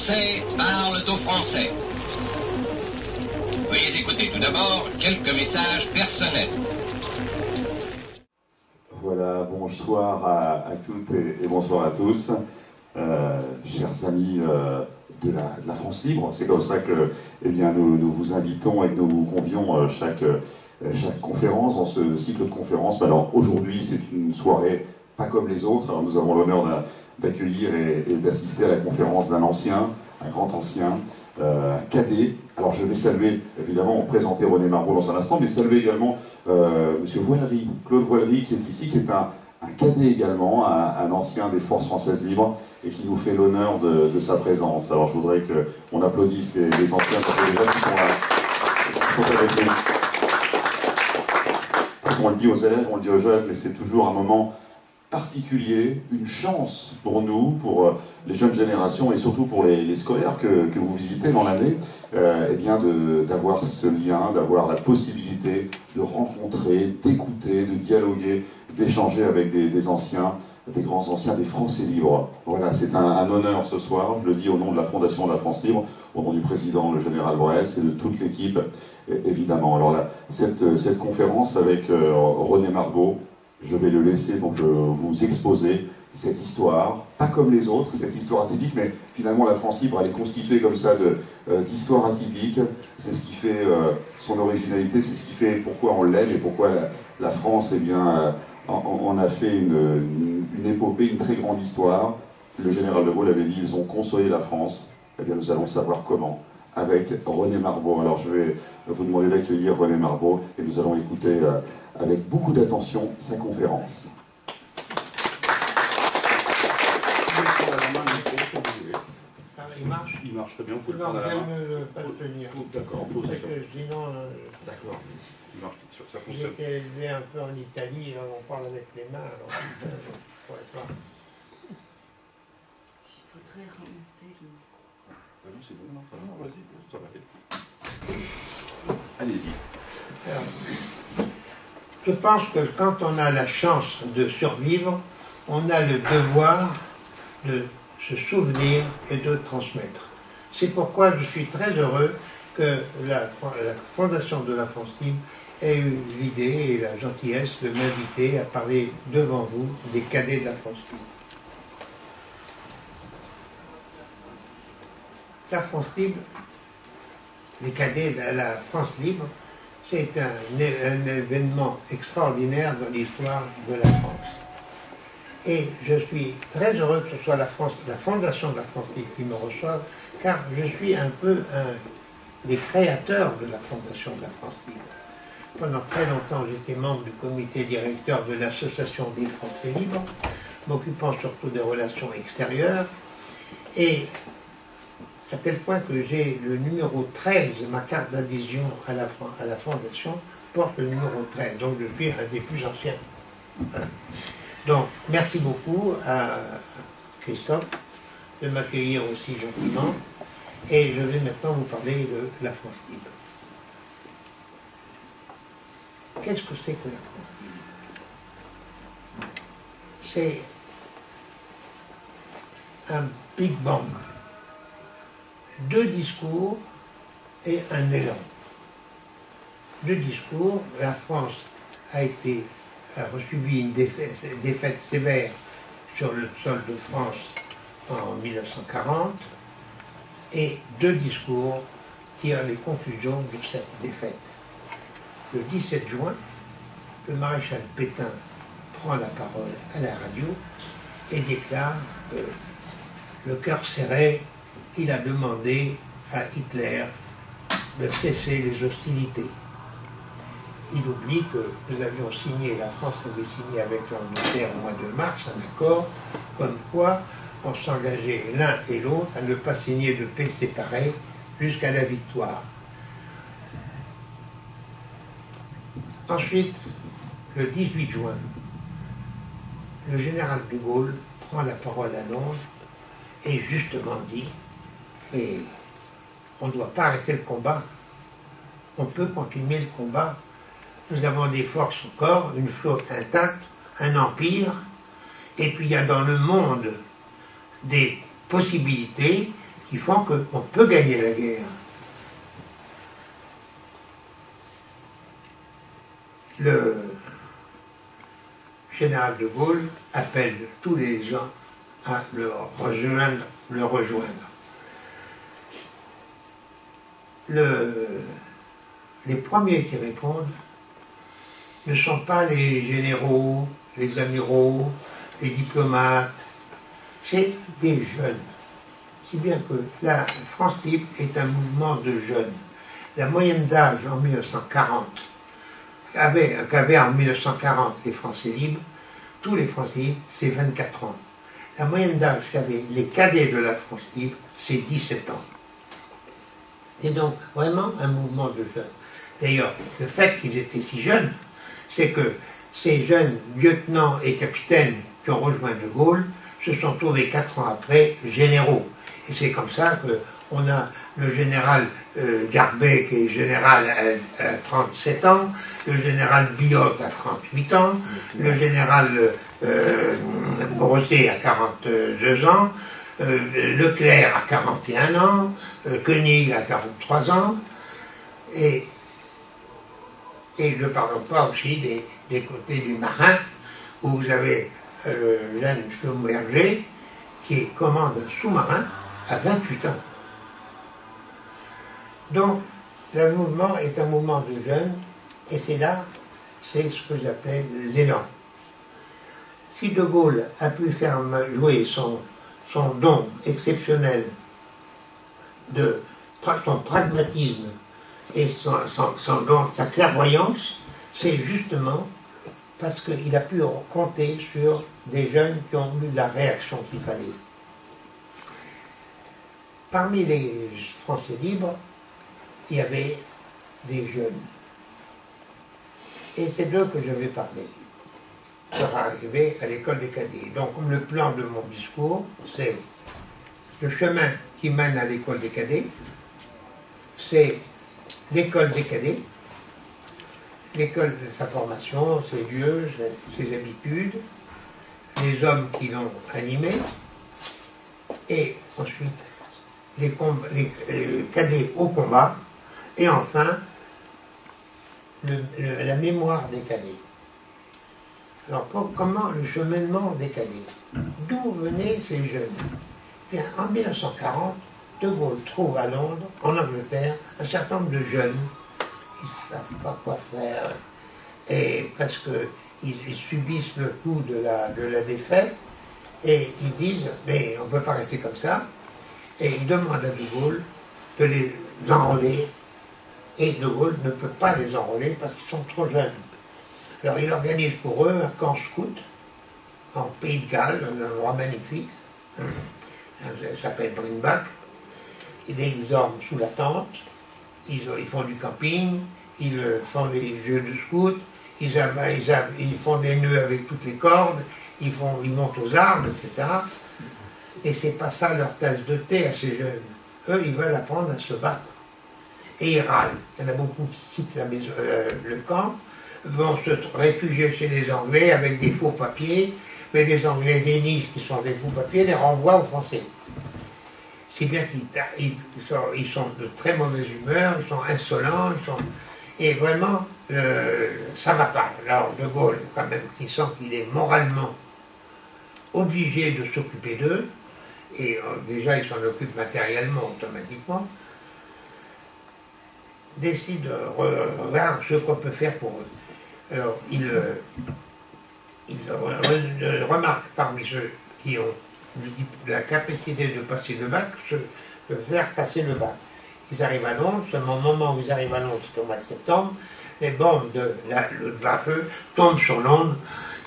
Français parlent aux Français. Veuillez écouter tout d'abord quelques messages personnels. Voilà, bonsoir à toutes et bonsoir à tous. Chers amis de la France Libre, c'est comme ça que nous vous invitons et que nous vous convions chaque conférence, dans ce cycle de conférences. Alors aujourd'hui, c'est une soirée pas comme les autres. Alors, nous avons l'honneur d'accueillir et d'assister à la conférence d'un ancien, un grand ancien, un cadet. Alors je vais saluer, évidemment, présenter René Marbeau dans un instant, mais saluer également Monsieur Voilery, Claude Voilery, qui est ici, qui est un cadet également, un ancien des Forces Françaises Libres, et qui nous fait l'honneur de sa présence. Alors je voudrais qu'on applaudisse les anciens, parce que les gens qui sont là, qui sont avec nous. On le dit aux élèves, on le dit aux jeunes, mais c'est toujours un moment particulier, une chance pour nous, pour les jeunes générations et surtout pour les scolaires que vous visitez dans l'année, d'avoir ce lien, d'avoir la possibilité de rencontrer, d'écouter, de dialoguer, d'échanger avec des anciens, des grands anciens des Français libres. Voilà, c'est un honneur ce soir, je le dis au nom de la Fondation de la France Libre, au nom du président, le général Bress, et de toute l'équipe, évidemment. Alors là, cette conférence avec René Marbeau, je vais le laisser donc vous exposer cette histoire, pas comme les autres, cette histoire atypique, mais finalement la France Libre, elle est constituée comme ça d'histoires atypiques. C'est ce qui fait son originalité, c'est ce qui fait pourquoi on l'aime et pourquoi la France, on a fait une épopée, une très grande histoire. Le général de Gaulle avait dit, ils ont consolé la France. Eh bien, nous allons savoir comment, avec René Marbeau. Alors, je vais vous demander d'accueillir René Marbeau, et nous allons écouter avec beaucoup d'attention sa conférence. Il marche. Il marche très bien, on peut le prendre à la main. Pas le tenir. D'accord, on pose ça. Sinon, D'accord. Il marche, ça fonctionne. j'ai été élevé un peu en Italie, on parle avec les mains, alors je ne pourrais pas. Il faudrait remonter le... Ah non, c'est bon, non, vas-y, ça va aller. Allez-y. Je pense que quand on a la chance de survivre, on a le devoir de se souvenir et de transmettre. C'est pourquoi je suis très heureux que la Fondation de la France Libre ait eu l'idée et la gentillesse de m'inviter à parler devant vous des cadets de la France Libre. La France Libre, les cadets de la France Libre, c'est un événement extraordinaire dans l'histoire de la France. Et je suis très heureux que ce soit la Fondation de la France Libre qui me reçoive, car je suis un peu un des créateurs de la Fondation de la France Libre. Pendant très longtemps, j'étais membre du comité directeur de l'Association des Français Libres, m'occupant surtout des relations extérieures, et à tel point que j'ai le numéro 13, ma carte d'adhésion à la Fondation porte le numéro 13, donc je suis un des plus anciens. Voilà. Donc, merci beaucoup à Christophe de m'accueillir aussi gentiment, et je vais maintenant vous parler de la France Libre. Qu'est-ce que c'est que la France Libre? C'est un Big Bang. 2 discours et un élan. 2 discours, la France a subi une défaite sévère sur le sol de France en 1940, et 2 discours tirent les conclusions de cette défaite. Le 17 juin, le maréchal Pétain prend la parole à la radio et déclare que le cœur serré, il a demandé à Hitler de cesser les hostilités. Il oublie que nous avions signé, la France avait signé avec l'Angleterre au mois de mars un accord comme quoi on s'engageait l'un et l'autre à ne pas signer de paix séparée jusqu'à la victoire. Ensuite, le 18 juin, le général de Gaulle prend la parole à Londres et justement dit: mais on ne doit pas arrêter le combat, on peut continuer le combat. Nous avons des forces encore, une flotte intacte, un empire, et puis il y a dans le monde des possibilités qui font qu'on peut gagner la guerre. Le général de Gaulle appelle tous les gens à le rejoindre. Les premiers qui répondent ne sont pas les généraux, les amiraux, les diplomates, c'est des jeunes. Si bien que la France libre est un mouvement de jeunes. La moyenne d'âge en 1940, qu'avaient en 1940 les Français libres, tous les Français libres, c'est 24 ans. La moyenne d'âge qu'avaient les cadets de la France libre, c'est 17 ans. Et donc, vraiment un mouvement de jeunes. D'ailleurs, le fait qu'ils étaient si jeunes, c'est que ces jeunes lieutenants et capitaines qui ont rejoint De Gaulle se sont trouvés 4 ans après généraux. Et c'est comme ça qu'on a le général Garbet qui est général à 37 ans, le général Biot à 38 ans, le général Brosset à 42 ans, Leclerc à 41 ans, Koenig à 43 ans, et ne parlons pas aussi des côtés du marin, où vous avez Jeanne Schlumberger qui commande un sous-marin à 28 ans. Donc, le mouvement est un mouvement de jeunes, et c'est ce que j'appelle l'élan. Si De Gaulle a pu faire jouer son don exceptionnel son pragmatisme et sa clairvoyance, c'est justement parce qu'il a pu compter sur des jeunes qui ont eu la réaction qu'il fallait. Parmi les Français libres, il y avait des jeunes. Et c'est d'eux que je vais parler. Pour arriver à l'école des cadets. Donc, comme le plan de mon discours, c'est le chemin qui mène à l'école des cadets, c'est l'école des cadets, l'école de sa formation, ses lieux, ses habitudes, les hommes qui l'ont animé, et ensuite les cadets au combat, et enfin la mémoire des cadets. Alors comment le cheminement des cadets? D'où venaient ces jeunes? Bien, en 1940, De Gaulle trouve à Londres, en Angleterre, un certain nombre de jeunes qui ne savent pas quoi faire, et parce qu'ils subissent le coup de la défaite, et ils disent, mais on ne peut pas rester comme ça, et ils demandent à De Gaulle de les enrôler, et De Gaulle ne peut pas les enrôler parce qu'ils sont trop jeunes. Alors il organise pour eux un camp scout en Pays de Galles, un endroit magnifique, ça s'appelle Brinbach. Ils dorment sous la tente, ils font du camping, ils font des jeux de scout, ils font des nœuds avec toutes les cordes, ils montent aux arbres, etc. Et c'est pas ça leur tasse de thé à ces jeunes. Eux, ils veulent apprendre à se battre. Et ils râlent. Il y en a beaucoup qui quittent le camp, vont se réfugier chez les Anglais avec des faux papiers, mais les Anglais dénichent qui sont des faux papiers, les renvoient aux Français. Si bien qu'ils sont de très mauvaise humeur, ils sont insolents, et vraiment, ça ne va pas. Alors De Gaulle, quand même, qui sent qu'il est moralement obligé de s'occuper d'eux, et déjà il s'en occupe matériellement, automatiquement, décide de regarder ce qu'on peut faire pour eux. Alors, il remarque parmi ceux qui ont la capacité de passer le bac, de faire passer le bac. Ils arrivent à Londres, seulement au moment où ils arrivent à Londres, c'est au mois de septembre, les bombes de Luftwaffe tombent sur Londres,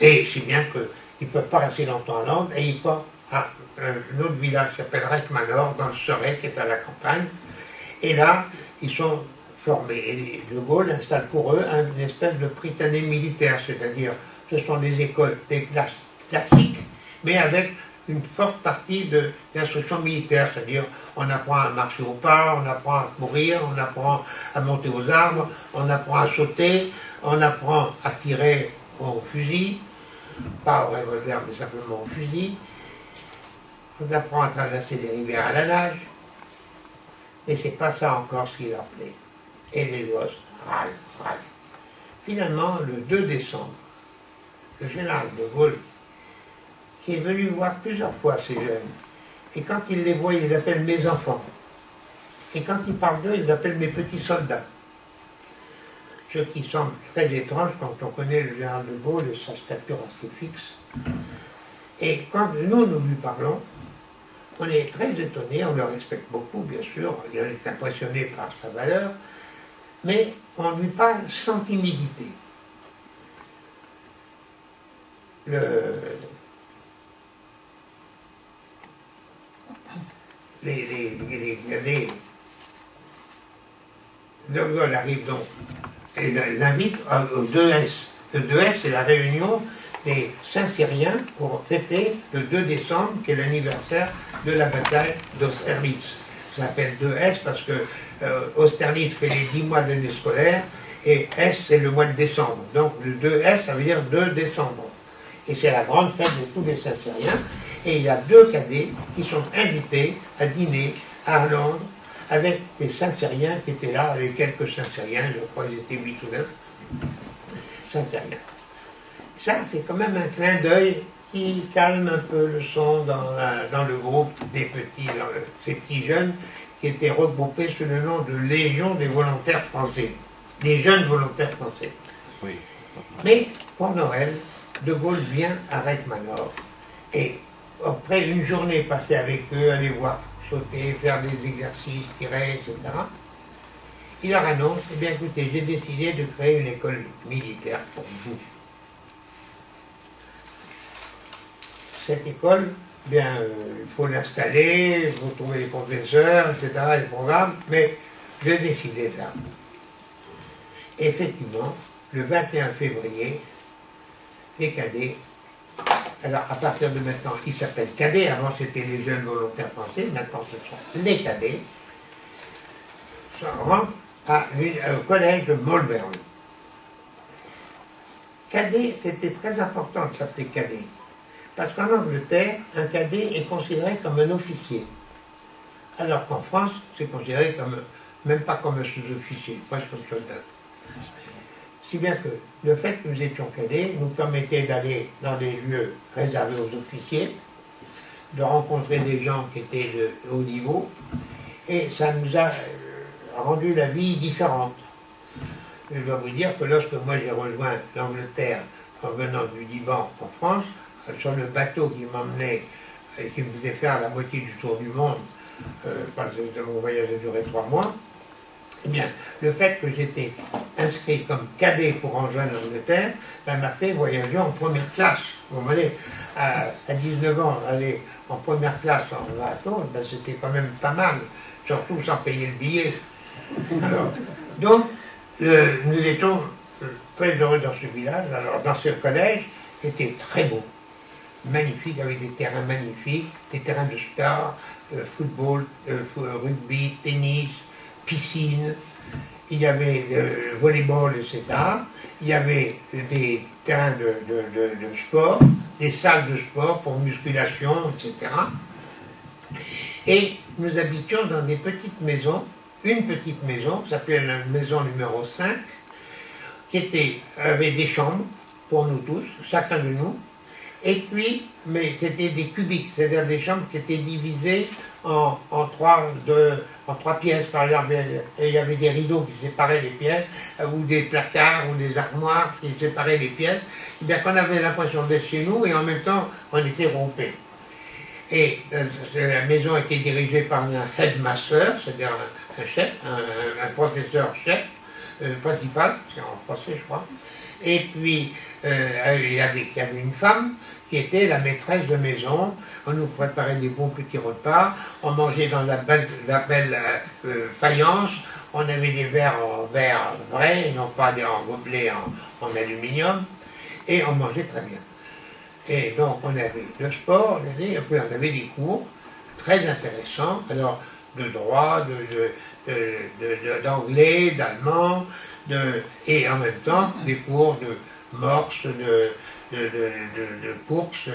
et si bien qu'ils ne peuvent pas rester longtemps à Londres, et ils partent à un autre village qui s'appelle Rec-Manor, dans le Surrey, qui est à la campagne, et là, ils sont formés. Et De Gaulle installe pour eux une espèce de prytanée militaire, c'est-à-dire ce sont des écoles, des classes classiques, mais avec une forte partie d'instruction militaire, c'est-à-dire on apprend à marcher au pas, on apprend à courir, on apprend à monter aux arbres, on apprend à sauter, on apprend à tirer au fusil, pas au revolver mais simplement au fusil, on apprend à traverser des rivières à la nage, Mais c'est pas ça encore ce qui leur plaît. Et les gosses râlent, râlent. Finalement, le 2 décembre, le général de Gaulle, qui est venu voir plusieurs fois ces jeunes, et quand il les voit, il les appelle mes enfants. Et quand il parle d'eux, il les appelle mes petits soldats. Ce qui semble très étrange quand on connaît le général de Gaulle et sa stature assez fixe. Et quand nous lui parlons, on est très étonné, on le respecte beaucoup, bien sûr, on est impressionné par sa valeur, mais on lui parle sans timidité. Les De Gaulle arrive donc et les invite au 2S. Le 2S, c'est la réunion des Saint-Syriens pour fêter le 2 décembre, qui est l'anniversaire de la bataille d'Austerlitz. Ça s'appelle 2S parce que Austerlitz fait les 10 mois de l'année scolaire et S, c'est le mois de décembre. Donc le 2S, ça veut dire 2 décembre. Et c'est la grande fête de tous les Saint-Syriens. Et il y a 2 cadets qui sont invités à dîner à Londres avec des Saint-Syriens qui étaient là, avec quelques Saint-Syriens, je crois qu'ils étaient 8 ou 9 Saint-Syriens. Ça, c'est quand même un clin d'œil qui calme un peu le son dans le groupe des petits, ces petits jeunes qui étaient regroupés sous le nom de Légion des volontaires français, des jeunes volontaires français. Oui. Mais pour Noël, De Gaulle vient à Reitmanov et après une journée passée avec eux, aller voir sauter, faire des exercices, tirer, etc. Il leur annonce, eh bien écoutez, j'ai décidé de créer une école militaire pour vous. Cette école, eh bien, il faut l'installer, il faut trouver les professeurs, etc., les programmes, mais j'ai décidé ça. Et effectivement, le 21 février, les cadets, alors à partir de maintenant, ils s'appellent cadets, avant c'était les jeunes volontaires français, maintenant ce sont les cadets, rentrent au collège de Malvern. Cadet, c'était très important de s'appeler cadet, parce qu'en Angleterre, un cadet est considéré comme un officier, alors qu'en France, c'est considéré comme, même pas comme un sous-officier, presque un soldat. Si bien que le fait que nous étions cadets nous permettait d'aller dans des lieux réservés aux officiers, de rencontrer des gens qui étaient de haut niveau, et ça nous a rendu la vie différente. Je dois vous dire que lorsque moi j'ai rejoint l'Angleterre en venant du Liban en France, sur le bateau qui m'emmenait et qui me faisait faire la moitié du tour du monde, parce que mon voyage a duré 3 mois, eh bien, le fait que j'étais inscrit comme cadet pour rejoindre l'Angleterre m'a fait voyager en première classe. Vous voyez, à 19 ans, aller en première classe en bateau, ben, c'était quand même pas mal, surtout sans payer le billet. Alors, donc, nous étions très heureux dans ce village, alors dans ce collège, qui était très beau, magnifique, avec des terrains magnifiques, des terrains de sport, football, rugby, tennis, piscine, il y avait volleyball, etc. Il y avait des terrains de sport, des salles de sport pour musculation, etc. Et nous habitions dans des petites maisons, une petite maison, qui s'appelait la maison numéro 5, qui avait des chambres pour nous tous, chacun de nous, et puis, mais c'était des cubiques, c'est-à-dire des chambres qui étaient divisées en 3 pièces, par exemple, et il y avait des rideaux qui séparaient les pièces, ou des placards, ou des armoires qui séparaient les pièces, et bien qu'on avait l'impression d'être chez nous, et en même temps, on était groupés. Et la maison était dirigée par un headmaster, c'est-à-dire un chef, un professeur chef, principal, c'est en français je crois, et puis il y avait une femme qui était la maîtresse de maison, on nous préparait des bons petits repas, on mangeait dans la belle faïence, on avait des verres en verre vrai, et non pas des en gobelets en aluminium, et on mangeait très bien. Et donc on avait le sport, et puis on avait des cours très intéressants, alors de droit, d'anglais, d'allemand, et en même temps des cours de morse, de course,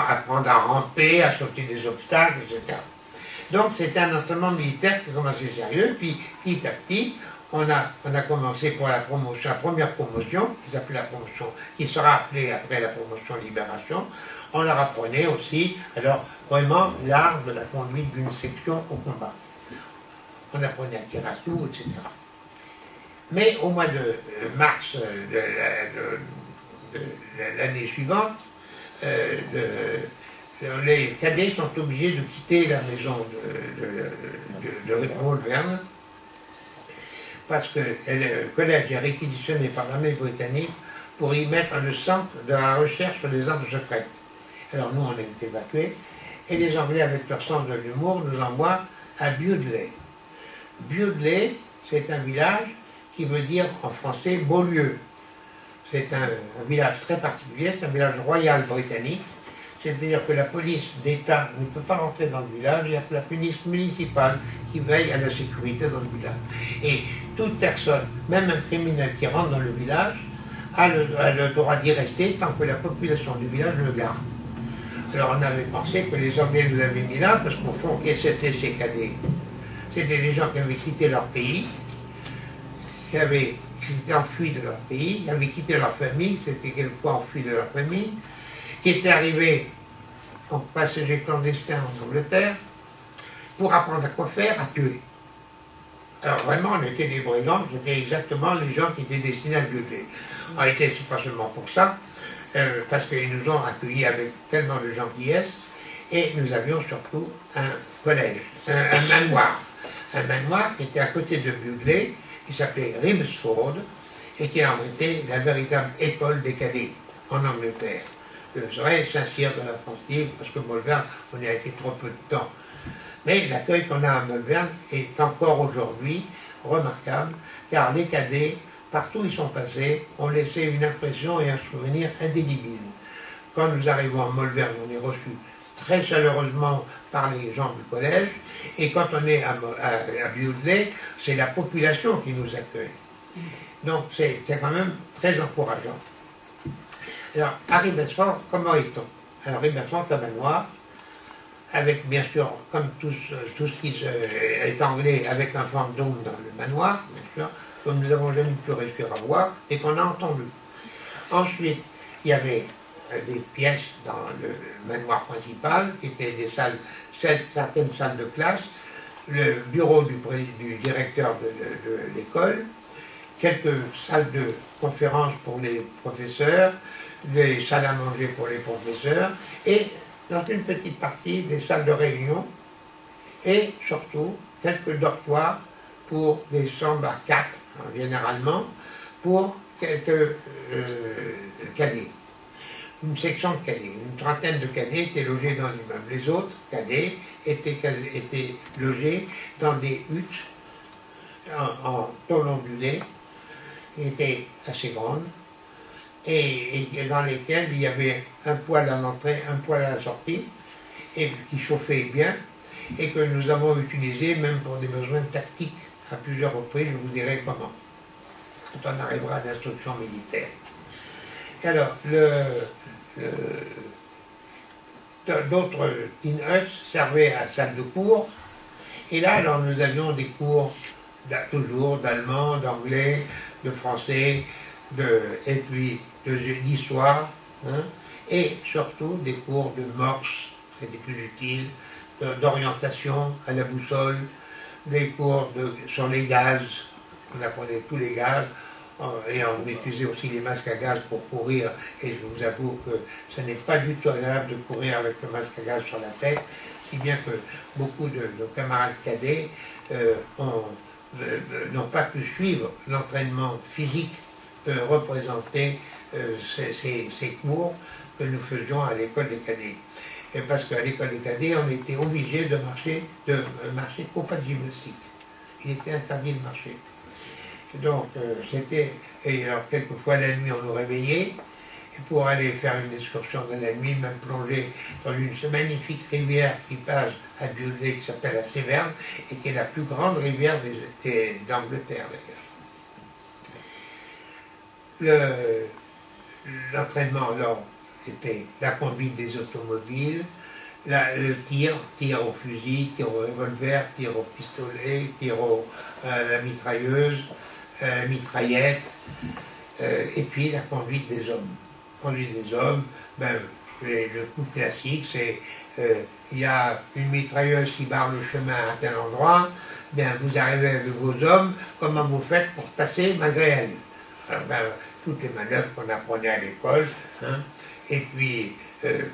apprendre à ramper, à sauter des obstacles, etc. Donc c'était un entraînement militaire qui commençait sérieux, puis petit à petit, on a commencé pour la promotion, la première promotion, qui s'appelait la promotion, qui sera appelée après la promotion Libération. On leur apprenait aussi, alors vraiment, l'art de la conduite d'une section au combat. On apprenait à tirer à tout, etc. Mais au mois de mars de l'année suivante, les cadets sont obligés de quitter la maison de Molverne parce que le collège est réquisitionné par l'armée britannique pour y mettre le centre de la recherche sur les armes secrètes. Alors nous, on est évacués, et les Anglais, avec leur sens de l'humour, nous envoient à Bewdley. Bewdley, c'est un village qui veut dire en français « Beaulieu ». C'est un village très particulier, c'est un village royal britannique, c'est-à-dire que la police d'État ne peut pas rentrer dans le village, il y a que la police municipale qui veille à la sécurité dans le village. Et toute personne, même un criminel qui rentre dans le village, a le droit d'y rester tant que la population du village le garde. Alors on avait pensé que les Anglais nous avaient mis là, parce qu'au fond, qu'est-ce que c'était ces cadets? C'était des gens qui avaient quitté leur pays, qui s'étaient enfuis de leur pays, qui avaient quitté leur famille, c'était quelquefois enfuis de leur famille, qui étaient arrivés en passagers clandestins en Angleterre, pour apprendre à quoi faire, à tuer. Alors vraiment, on était des brigands, c'était exactement les gens qui étaient destinés à tuer. En réalité, c'est pas seulement pour ça, parce qu'ils nous ont accueillis avec tellement de gentillesse, et nous avions surtout un collège, un manoir. Un manoir qui était à côté de Bewdley, qui s'appelait Ribsford, et qui a été la véritable école des cadets en Angleterre. Le vrai Saint-Cyr de la France libre, parce que Molverne, on y a été trop peu de temps. Mais l'accueil qu'on a à Molverne est encore aujourd'hui remarquable, car les cadets, partout où ils sont passés, ont laissé une impression et un souvenir indélébile. Quand nous arrivons à Molverne, on est reçus très chaleureusement par les gens du collège, et quand on est à Bewdley, c'est la population qui nous accueille. Donc c'est quand même très encourageant. Alors, à Ribesford, comment est-on? Alors, Ribesford, c'est un manoir, avec bien sûr, comme tout ce qui est anglais, avec un fantôme dans le manoir, bien sûr, que nous n'avons jamais pu réussir à voir, et qu'on a entendu. Ensuite, il y avait des pièces dans le manoir principal, qui étaient des salles, certaines salles de classe, le bureau du directeur de l'école, quelques salles de conférence pour les professeurs, des salles à manger pour les professeurs, et dans une petite partie des salles de réunion, et surtout quelques dortoirs pour des chambres à 4, généralement, pour quelques cadets. Une section de cadets, une trentaine de cadets étaient logés dans l'immeuble. Les autres cadets étaient logés dans des huttes en ondulées, qui étaient assez grandes, et dans lesquelles il y avait un poêle à l'entrée, un poêle à la sortie, et qui chauffait bien, et que nous avons utilisé même pour des besoins tactiques à plusieurs reprises, je vous dirai comment, quand on arrivera à l'instruction militaire. Et alors, d'autres tin huts servaient à salle de cours, et là, alors, nous avions des cours toujours d'allemand, d'anglais, de français, et puis d'histoire, hein, et surtout des cours de morse, c'était plus utile, d'orientation à la boussole, des cours sur les gaz, on apprenait tous les gaz, et on utilisait aussi les masques à gaz pour courir, et je vous avoue que ce n'est pas du tout agréable de courir avec le masque à gaz sur la tête, si bien que beaucoup de nos camarades cadets n'ont pas pu suivre l'entraînement physique représenter ces cours que nous faisions à l'école des cadets. Et parce qu'à l'école des cadets, on était obligé de marcher qu'au pas de gymnastique. Il était interdit de marcher. Donc et alors quelquefois la nuit on nous réveillait, et pour aller faire une excursion dans la nuit, même plonger dans une magnifique rivière qui passe à Bewdley, qui s'appelle la Séverne, et qui est la plus grande rivière d'Angleterre d'ailleurs. L'entraînement alors était la conduite des automobiles, le tir au fusil, tir au revolver, tir au pistolet, tir à la mitrailleuse, la mitraillette, et puis la conduite des hommes. Conduite des hommes, ben, le coup classique, c'est il y a une mitrailleuse qui barre le chemin à tel endroit, bien vous arrivez avec vos hommes, comment vous faites pour passer malgré elle? Alors, ben, toutes les manœuvres qu'on apprenait à l'école, hein, et puis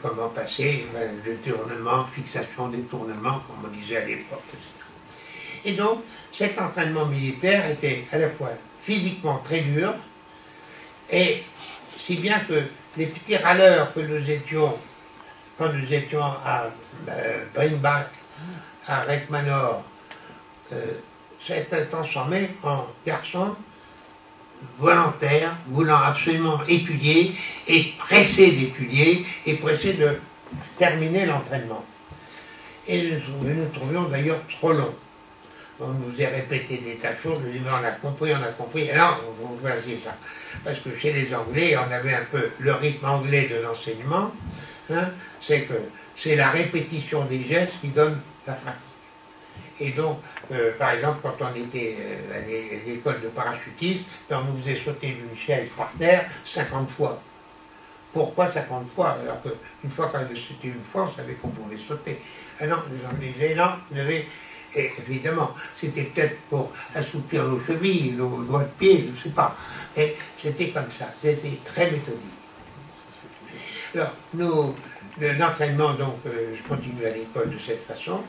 comment passer, ben, le tournement, fixation, détournement, comme on disait à l'époque, etc. Et donc, cet entraînement militaire était à la fois physiquement très dur, et si bien que les petits râleurs que nous étions, quand nous étions à Brimbach, à Reckmanor, s'étaient transformés en garçons volontaires, voulant absolument étudier, et pressés d'étudier, et pressés de terminer l'entraînement. Et nous trouvions d'ailleurs trop long. On nous a répété des tas de choses, nous disions on a compris, et là on voyait ça. Parce que chez les Anglais, on avait un peu le rythme anglais de l'enseignement, hein, c'est que c'est la répétition des gestes qui donne la pratique. Et donc, par exemple, quand on était à l'école de parachutistes, on nous faisait sauter d'une chaise par terre 50 fois. Pourquoi 50 fois? Alors qu'une fois qu'on avait sauté une fois, on savait qu'on pouvait sauter. Ah non, les Anglais disaient non, vous devez... Et évidemment, c'était peut-être pour assouplir nos chevilles, nos doigts de pied, je ne sais pas. Mais c'était comme ça, c'était très méthodique. Alors, l'entraînement, donc, je continue à l'école de cette façon,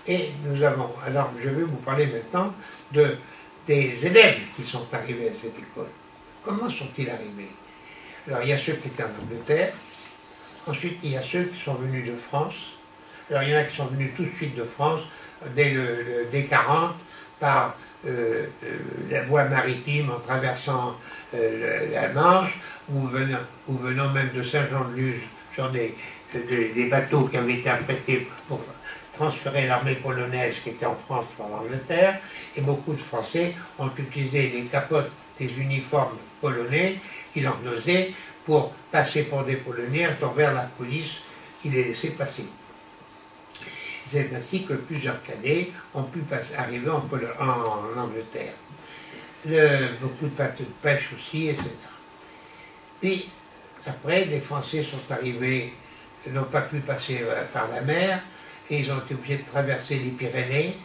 et nous avons, alors je vais vous parler maintenant des élèves qui sont arrivés à cette école. Comment sont-ils arrivés? Alors, il y a ceux qui étaient en Angleterre, ensuite il y a ceux qui sont venus de France. Alors, il y en a qui sont venus tout de suite de France, dès 40, par la voie maritime en traversant la Manche, ou venant même de Saint-Jean-de-Luz sur des bateaux qui avaient été affrétés pour transférer l'armée polonaise qui était en France par l'Angleterre, et beaucoup de Français ont utilisé les capotes des uniformes polonais qu'ils endosaient pour passer pour des Polonais envers la police qui les laissait passer. C'est ainsi que plusieurs cadets ont pu arriver en Angleterre. Beaucoup de bateaux de pêche aussi, etc. Puis, après, les Français sont arrivés, n'ont pas pu passer par la mer, et ils ont été obligés de traverser les Pyrénées.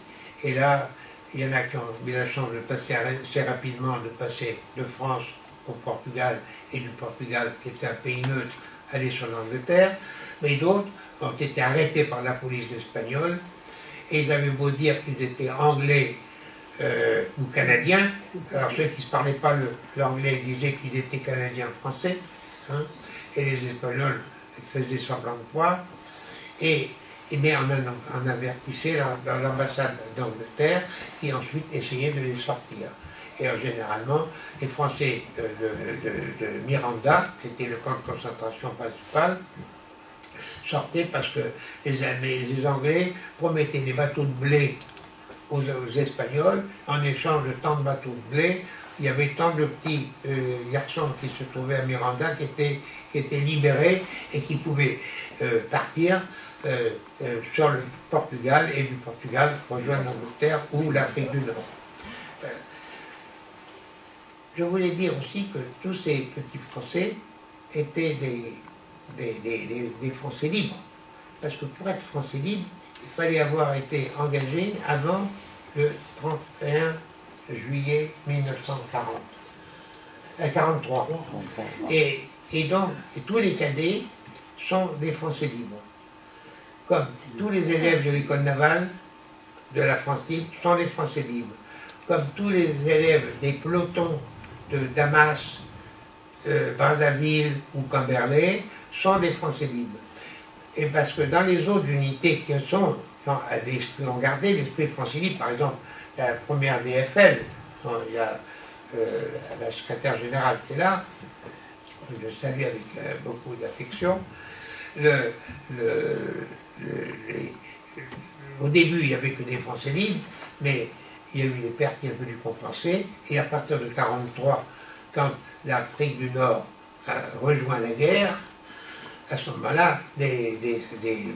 Et là, il y en a qui ont eu la chance de passer assez rapidement, de passer de France au Portugal, et du Portugal, qui était un pays neutre, aller sur l'Angleterre. Mais d'autres ont été arrêtés par la police espagnole, et ils avaient beau dire qu'ils étaient anglais ou canadiens. Alors ceux qui ne parlaient pas l'anglais disaient qu'ils étaient canadiens français, hein, et les Espagnols faisaient semblant de croire, et bien on avertissait dans l'ambassade d'Angleterre, qui ensuite essayait de les sortir. Et généralement, les Français de Miranda, qui était le camp de concentration principal, sortaient parce que les Anglais promettaient des bateaux de blé aux Espagnols. En échange de tant de bateaux de blé, il y avait tant de petits garçons qui se trouvaient à Miranda qui étaient libérés et qui pouvaient partir sur le Portugal, et du Portugal rejoindre l'Angleterre ou l'Afrique du Nord. Je voulais dire aussi que tous ces petits Français étaient des Français libres. Parce que pour être Français libre, il fallait avoir été engagé avant le 31 juillet 1943. Et donc, tous les cadets sont des Français libres. Comme tous les élèves de l'école navale de la France libre sont des Français libres. Comme tous les élèves des pelotons de Damas, Brazzaville ou Camberley sont des Français libres. Et parce que dans les autres unités qui ont gardé l'esprit français libre, par exemple, la première DFL, il y a la secrétaire générale qui est là, je le salue avec beaucoup d'affection. Au début, il n'y avait que des Français libres, mais il y a eu les pertes qui ont voulu compenser, et à partir de 1943, quand l'Afrique du Nord a rejoint la guerre, à ce moment-là, des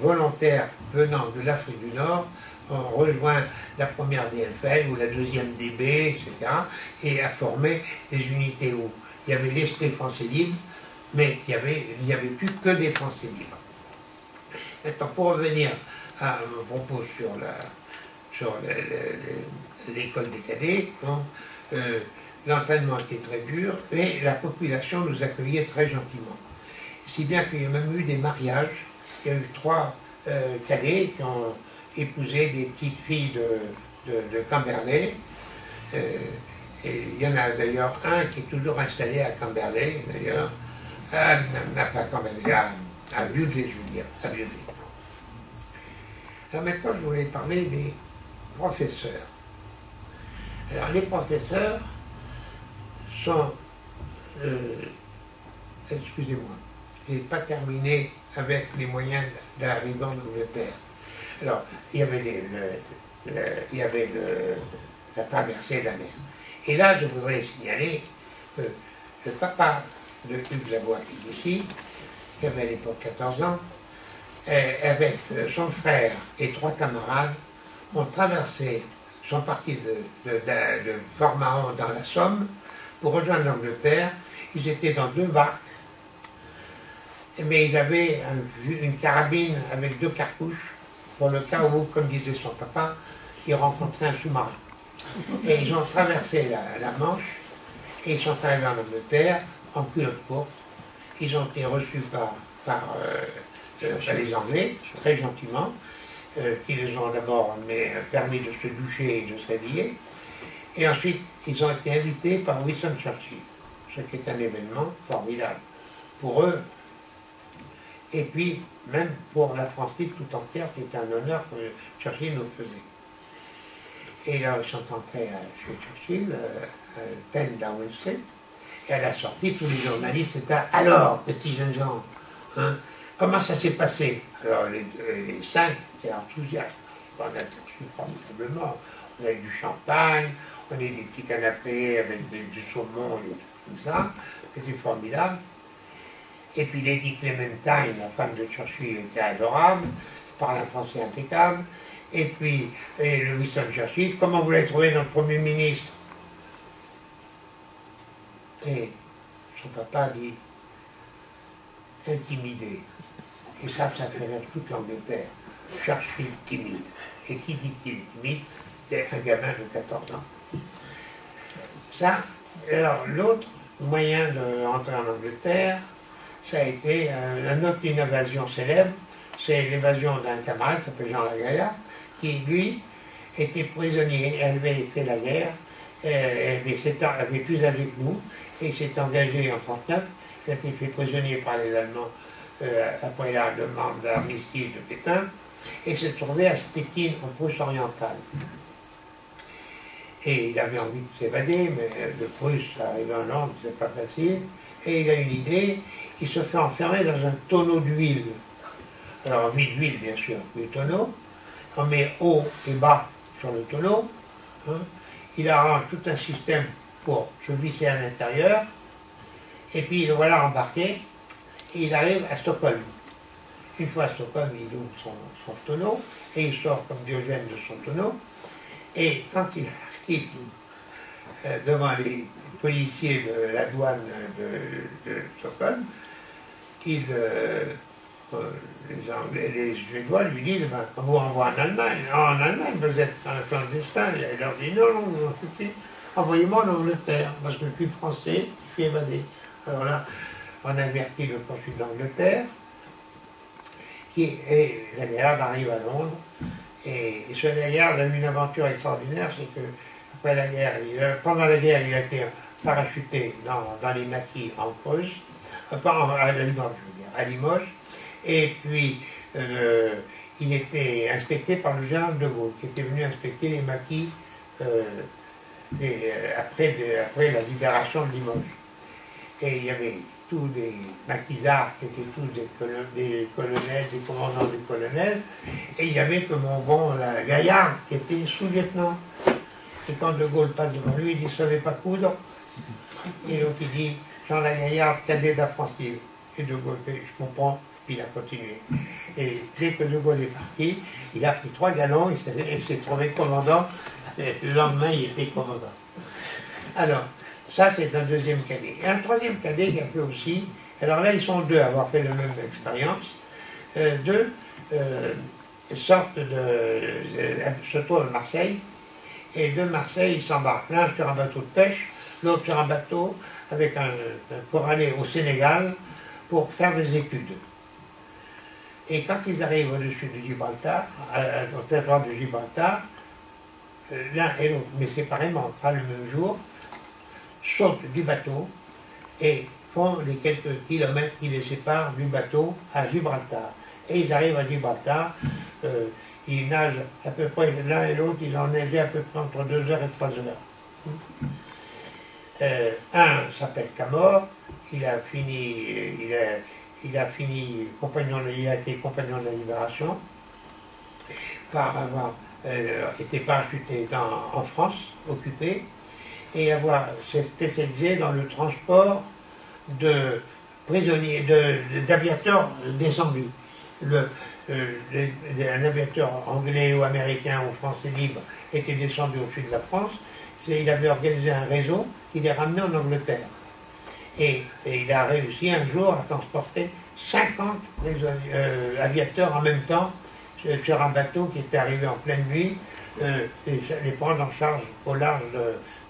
volontaires venant de l'Afrique du Nord ont rejoint la première DFL ou la deuxième DB, etc., et a formé des unités où il y avait l'esprit français libre, mais il n'y avait plus que des Français libres. Maintenant, pour revenir à mon propos sur l'école des cadets, l'entraînement était très dur et la population nous accueillait très gentiment. Si bien qu'il y a même eu des mariages. Il y a eu 3 cadets qui ont épousé des petites filles de Camberley. Et il y en a d'ailleurs un qui est toujours installé à Camberley, d'ailleurs. Pas Camberley, à Vieux-Lé, je veux dire, à Vieux-Lé. Alors maintenant, je voulais parler des professeurs. Alors, les professeurs sont... excusez-moi, je n'ai pas terminé avec les moyens d'arriver en Angleterre. Alors, il y avait la traversée de la mer. Et là, je voudrais signaler que le papa de Hugues Lavoie, qui est ici, qui avait à l'époque 14 ans, avec son frère et 3 camarades, ont traversé, sont partis de Fort-Mahon dans la Somme pour rejoindre l'Angleterre. Ils étaient dans 2 barques, mais ils avaient une carabine avec 2 cartouches pour le cas où, comme disait son papa, ils rencontraient un sous-marin. Et ils ont traversé la Manche et ils sont arrivés en Angleterre en culotte courte. Ils ont été reçus par les Anglais, très gentiment, qui les ont d'abord permis de se doucher et de s'habiller. Et ensuite, ils ont été invités par Winston Churchill, ce qui est un événement formidable pour eux. Et puis, même pour la France libre tout entière, c'est un honneur que Churchill nous faisait. Et là, ils sont entrés chez Churchill, à 10 Darwin Street, et à la sortie, tous les journalistes étaient « Alors, petits jeunes gens, hein, comment ça s'est passé ?» Alors, les 5 étaient enthousiastes. On a reçu formidablement. On a eu du champagne, on a eu des petits canapés avec du saumon, et des trucs comme ça. C'était formidable. Et puis Lady Clementine, la femme de Churchill, était adorable, parle un français impeccable. Et puis le Winston Churchill, comment vous l'avez trouvé notre Premier ministre? Et son papa dit, intimidé. Et ça fait rire toute l'Angleterre. Churchill timide. Et qui dit qu'il est timide? C'est un gamin de 14 ans. Ça, alors l'autre moyen de rentrer en Angleterre, ça a été une évasion célèbre, c'est l'évasion d'un camarade qui s'appelle Jean Lagaillard, qui, lui, était prisonnier, elle avait fait la guerre, elle avait plus âgé que nous, et s'est engagé en 1939, il a été fait prisonnier par les Allemands après la demande d'armistice de Pétain, et s'est trouvé à Stettin, en Prusse orientale. Et il avait envie de s'évader, mais de Prusse, arriver en Londres, c'est pas facile, et il a une idée, il se fait enfermer dans un tonneau d'huile. Alors, on met de l'huile, bien sûr, le tonneau, on met haut et bas sur le tonneau, hein. Il arrange tout un système pour se visser à l'intérieur, et puis le voilà embarqué, et il arrive à Stockholm. Une fois à Stockholm, il ouvre son tonneau, et il sort comme Diogène de son tonneau, et quand il arrive devant les policiers de la douane de Stockholm, les Suédois lui disent ben, on vous renvoie en Allemagne. En Allemagne, vous êtes un clandestin. Il leur dit non, envoyez-moi en Angleterre, parce que je suis français, je suis évadé. Alors là, on avertit le consul d'Angleterre, et Lagaillard arrive à Londres. Et ce Lagaillard a eu une aventure extraordinaire, c'est que après la guerre, pendant la guerre, il a été parachuté dans les maquis en Prusse, à Limoges, et puis il était inspecté par le général de Gaulle, qui était venu inspecter les maquis après la libération de Limoges. Et il y avait tous des maquisards qui étaient tous des colonels, des commandants des colonels, et il y avait que mon bon Gaillard, qui était sous-lieutenant. Et quand de Gaulle passe devant lui, il dit « savez pas coudre ?» Et donc il dit « Jean Lagaillard, cadet de la France libre. » Et de Gaulle fait « je comprends, puis il a continué. Et dès que De Gaulle est parti, il a pris 3 galons, il s'est trouvé commandant, le lendemain il était commandant. Alors, ça c'est un deuxième cadet. Et un troisième cadet qui a fait aussi, alors là ils sont 2 à avoir fait la même expérience, 2 sortent se trouvent à Marseille, et de Marseille ils s'embarquent, l'un sur un bateau de pêche, l'autre sur un bateau avec pour aller au Sénégal pour faire des études. Et quand ils arrivent au-dessus de Gibraltar, au territoire de Gibraltar, l'un et l'autre, mais séparément, pas le même jour, sautent du bateau et font les quelques kilomètres qui les séparent du bateau à Gibraltar. Et ils arrivent à Gibraltar, ils nagent à peu près l'un et l'autre, ils en nageaient à peu près entre 2 heures et 3 heures. Un s'appelle Camor, il a été compagnon de la Libération, par avoir été parachuté en France, occupé, et avoir s'est spécialisé dans le transport de prisonniers, d'aviateurs descendus. Un aviateur anglais ou américain ou français libre était descendu au sud de la France, il avait organisé un réseau qui les ramenait en Angleterre. Et il a réussi un jour à transporter 50 aviateurs en même temps sur un bateau qui était arrivé en pleine nuit, et les prendre en charge au large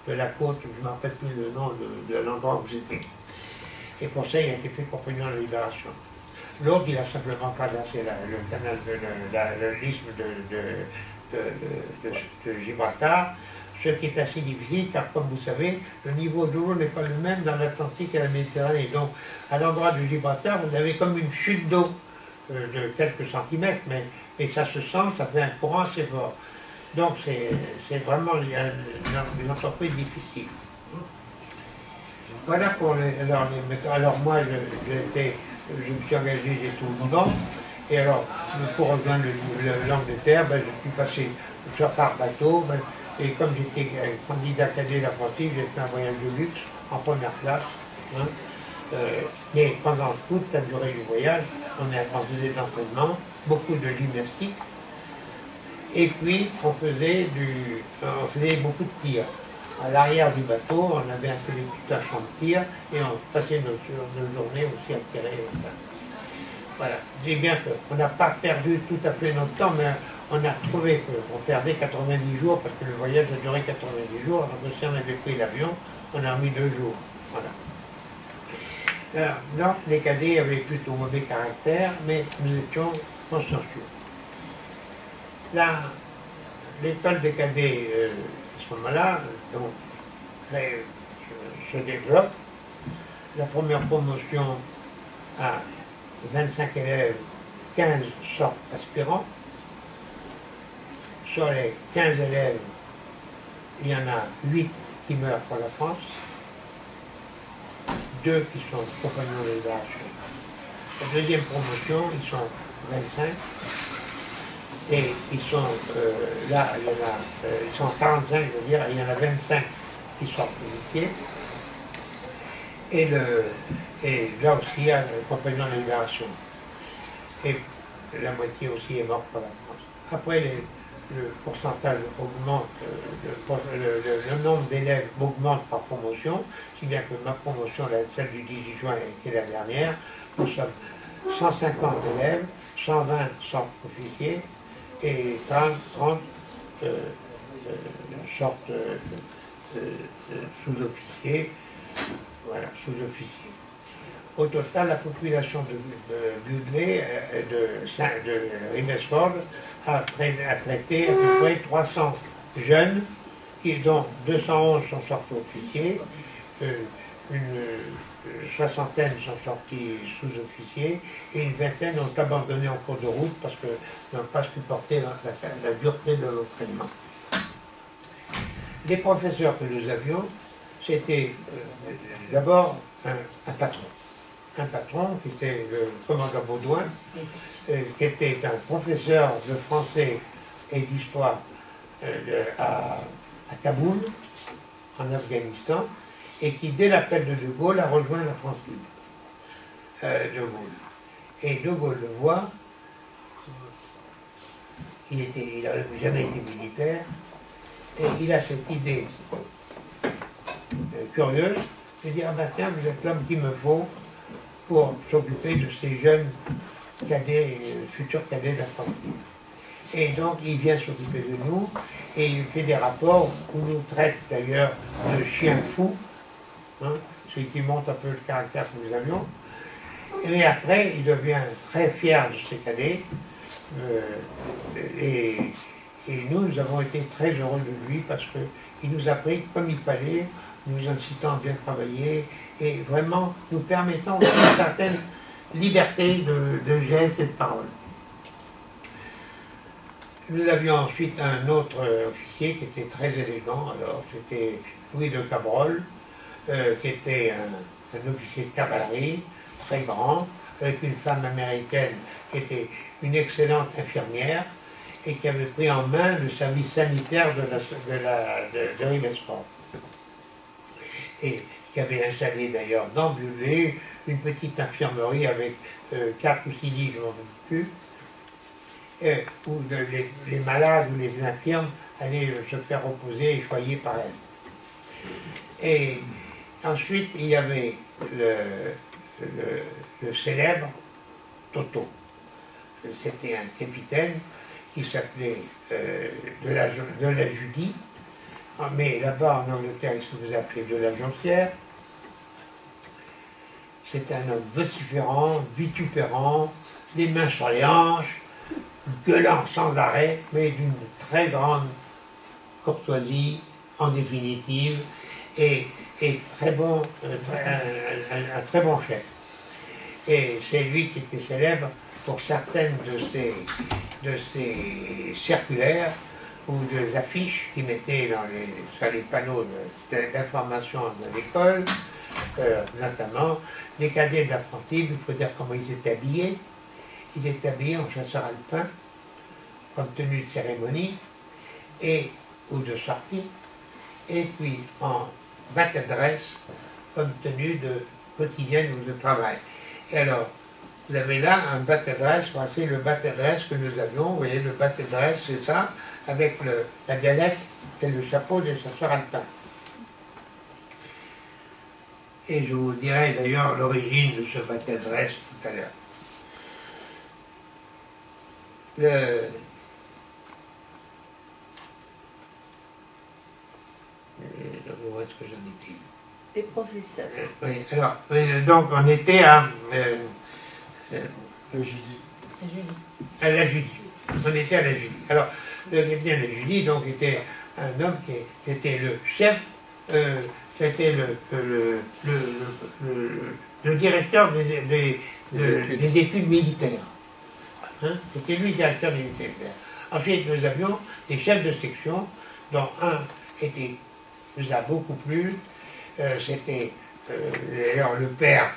de la côte, je ne me rappelle plus le nom de l'endroit où j'étais. Et pour ça, il a été fait compagnon de la Libération. L'autre, il a simplement traversé le canal l'isthme de Gibraltar, ce qui est assez difficile, car comme vous savez, le niveau de l'eau n'est pas le même dans l'Atlantique et la Méditerranée. Donc, à l'endroit du Gibraltar, vous avez comme une chute d'eau de quelques centimètres, mais ça se sent, ça fait un courant assez fort. Donc, c'est vraiment une entreprise difficile. Voilà pour les méthodes. Alors moi, je me suis engagé, j'étais au Liban, et alors, pour rejoindre l'Angleterre, je suis passé par bateau, et comme j'étais candidat cadet de la pratique, j'ai fait un voyage de luxe en première classe. Mais pendant toute la durée du voyage, on faisait de l'entraînement, beaucoup de gymnastique, et puis on faisait beaucoup de tir. À l'arrière du bateau, on avait installé tout un champ de tir, et on passait nos journées aussi à tirer. Voilà. Je dis bien qu'on n'a pas perdu tout à fait notre temps, mais on a trouvé qu'on perdait 90 jours, parce que le voyage a duré 90 jours, alors que si on avait pris l'avion, on a mis 2 jours. Voilà. Alors, donc, les cadets avaient plutôt mauvais caractère, mais nous étions consciencieux. L'école des cadets, à ce moment-là, se développe. La première promotion a 25 élèves, 15 sortent aspirants. Sur les 15 élèves, il y en a 8 qui meurent pour la France, 2 qui sont compagnons de Libération. La deuxième promotion, ils sont 25, et ils sont là, ils sont 45, je veux dire, et il y en a 25 qui sont policiers, et là aussi, il y a le compagnon de Libération. Et la moitié aussi est morte pour la France. Après, le pourcentage augmente, le nombre d'élèves augmente par promotion, si bien que ma promotion, celle du 18 juin, était la dernière. Nous sommes 150 élèves, 120 sortent officiers et 30 sortent sous-officiers. Voilà, sous-officiers. Au total, la population de Budley, de Rimesford, a traité à peu près 300 jeunes, dont 211 sont sortis officiers, une soixantaine sont sortis sous-officiers, et une vingtaine ont abandonné en cours de route parce qu'ils n'ont pas supporté la dureté de l'entraînement. Les professeurs que nous avions, c'était d'abord un patron. Un patron qui était le commandant Baudouin, qui était un professeur de français et d'histoire à Kaboul, en Afghanistan, et qui, dès l'appel de De Gaulle, a rejoint la France libre. De Gaulle. Et De Gaulle le voit, il n'avait jamais été militaire, et il a cette idée curieuse de dire, ah ben tiens, vous êtes l'homme qu'il me faut pour s'occuper de ces jeunes cadets, futurs cadets de la France. Et donc il vient s'occuper de nous, et il fait des rapports où nous traite d'ailleurs de chiens fous, hein, ce qui montre un peu le caractère que nous avions. Mais après, il devient très fier de ses cadets, et nous avons été très heureux de lui parce qu'il nous a pris comme il fallait, nous incitant à bien travailler et vraiment nous permettant une certaine liberté de gestes et de parole. Nous avions ensuite un autre officier qui était très élégant, alors c'était Louis de Cabrol, qui était un officier de cavalerie, très grand, avec une femme américaine qui était une excellente infirmière et qui avait pris en main le service sanitaire de Rivesport. Et qui avait installé d'ailleurs dans Bulvé une petite infirmerie avec 4 ou 6 lits, je n'en sais plus, où les malades ou les infirmes allaient se faire reposer et choyer par elle. Et ensuite, il y avait le célèbre Toto. C'était un capitaine qui s'appelait de la Judie, mais là-bas en Angleterre, il se faisait appeler de la Joncière. C'est un homme vociférant, vitupérant, les mains sur les hanches, gueulant sans arrêt, mais d'une très grande courtoisie, en définitive, et très bon, un très bon chef. Et c'est lui qui était célèbre pour certaines de ses circulaires ou des affiches qu'il mettait sur les panneaux d'information de l'école, notamment les cadets de l'apprenti. Il faut dire comment ils étaient habillés. Ils étaient habillés en chasseurs alpins, comme tenue de cérémonie ou de sortie, et puis en batte-adresse, comme tenue de quotidienne ou de travail. Et alors, vous avez là un batte-adresse, c'est le batte-adresse que nous avions. Vous voyez, le batte-adresse, c'est ça, avec la galette et le chapeau des chasseurs alpins. Et je vous dirai d'ailleurs l'origine de ce batte-adresse tout à l'heure. Où est-ce que j'en étais? Les professeurs. Oui, alors, donc on était à la Judie. On était à la Judie. Alors, le capitaine de la Judie, donc, était un homme qui était le chef, c'était le directeur des études militaires. Hein? C'était lui le directeur des études militaires. Ensuite, nous avions des chefs de section, dont un nous a beaucoup plu. C'était d'ailleurs le père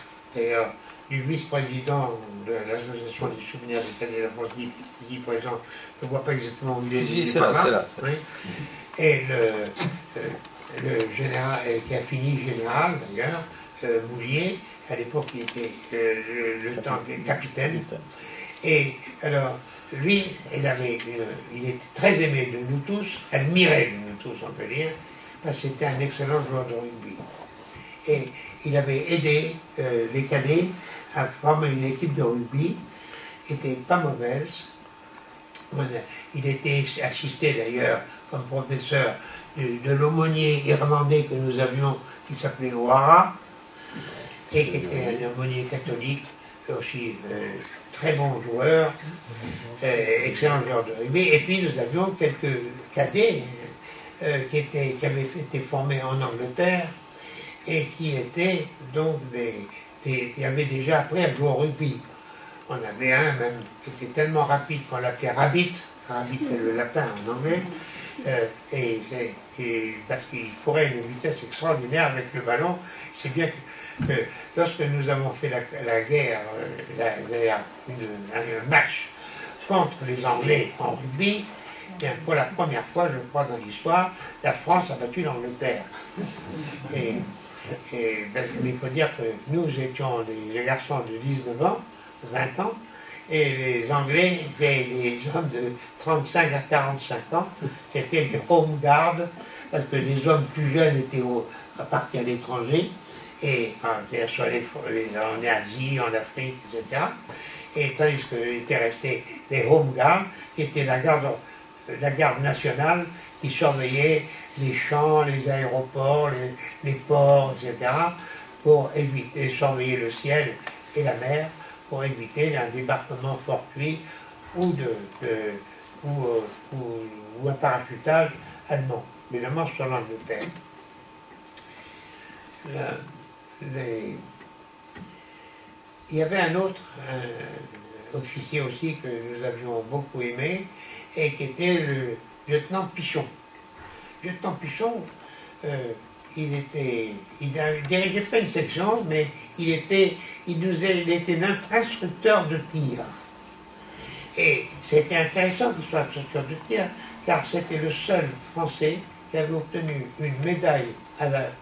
du vice-président de l'association des souvenirs des cadets de la France libre, ici présent. Je ne vois pas exactement où il est. Si, c'est là. Oui. Et le général, qui a fini général d'ailleurs, Moulier, à l'époque il était le temps capitaine. Et alors, lui, il était très aimé de nous tous, admiré de nous tous, on peut dire, parce que c'était un excellent joueur de rugby. Et il avait aidé les cadets à former une équipe de rugby qui n'était pas mauvaise. Il était assisté d'ailleurs comme professeur de l'aumônier irlandais que nous avions, qui s'appelait O'Hara, et qui était un aumônier catholique, aussi très bon joueur, excellent joueur de rugby. Et puis nous avions quelques cadets qui avaient été formés en Angleterre et qui étaient donc qui avaient déjà appris à jouer au rugby. On avait un même qui était tellement rapide qu'on l'appelait Rabbit, Rabbit c'est le lapin en anglais, parce qu'il courait à une vitesse extraordinaire avec le ballon. C'est bien que lorsque nous avons fait la guerre, un match contre les Anglais en rugby, bien, pour la première fois, je crois, dans l'histoire, la France a battu l'Angleterre. Mais il faut dire que nous étions des garçons de 19 ans, 20 ans, et les Anglais étaient des hommes de 35 à 45 ans, c'était des home guards, parce que les hommes plus jeunes étaient partis à l'étranger, et sur en Asie, en Afrique, etc. Et tandis qu'étaient restés les home guards, qui étaient la garde nationale, qui surveillait les champs, les aéroports, les ports, etc., pour éviter, surveiller le ciel et la mer, pour éviter un débarquement fortuit ou un parachutage allemand, évidemment sur l'Angleterre. Il y avait un autre officier aussi que nous avions beaucoup aimé, et qui était le lieutenant Pichon. Le lieutenant Pichon, il ne dirigeait pas une section, mais il était notre instructeur de tir. Et c'était intéressant qu'il soit instructeur de tir, car c'était le seul Français qui avait obtenu une médaille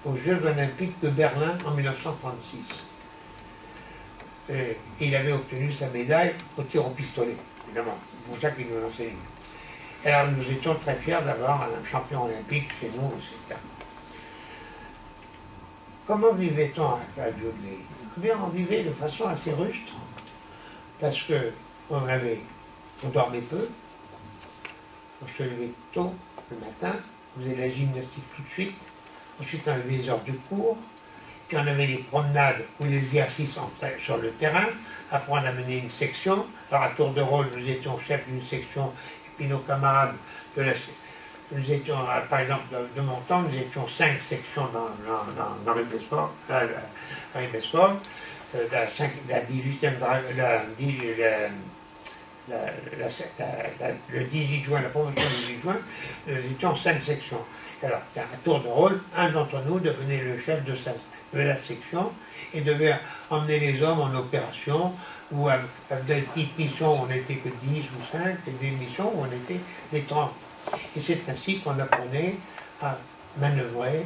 aux Jeux Olympiques de Berlin en 1936. Et il avait obtenu sa médaille au tir au pistolet, évidemment. C'est pour ça qu'il nous l'enseignait. Alors nous étions très fiers d'avoir un champion olympique chez nous, etc. Comment vivait-on à Dieudonné? On vivait de façon assez rustre, parce qu'on dormait peu, on se levait tôt le matin, on faisait de la gymnastique tout de suite, ensuite on avait les heures de cours, puis on avait les promenades ou les exercices sur le terrain, après on amenait une section, alors à tour de rôle nous étions chefs d'une section, et puis nos camarades de la section, nous étions, par exemple, de mon temps, nous étions 5 sections dans le Besford, le 18 juin, la promotion du 18 juin, nous étions 5 sections. Alors, à tour de rôle, un d'entre nous devenait le chef de la section et devait emmener les hommes en opération, ou à des petites missions où on n'était que 10 ou 5, et des missions où on était des 30. Et c'est ainsi qu'on apprenait à manœuvrer.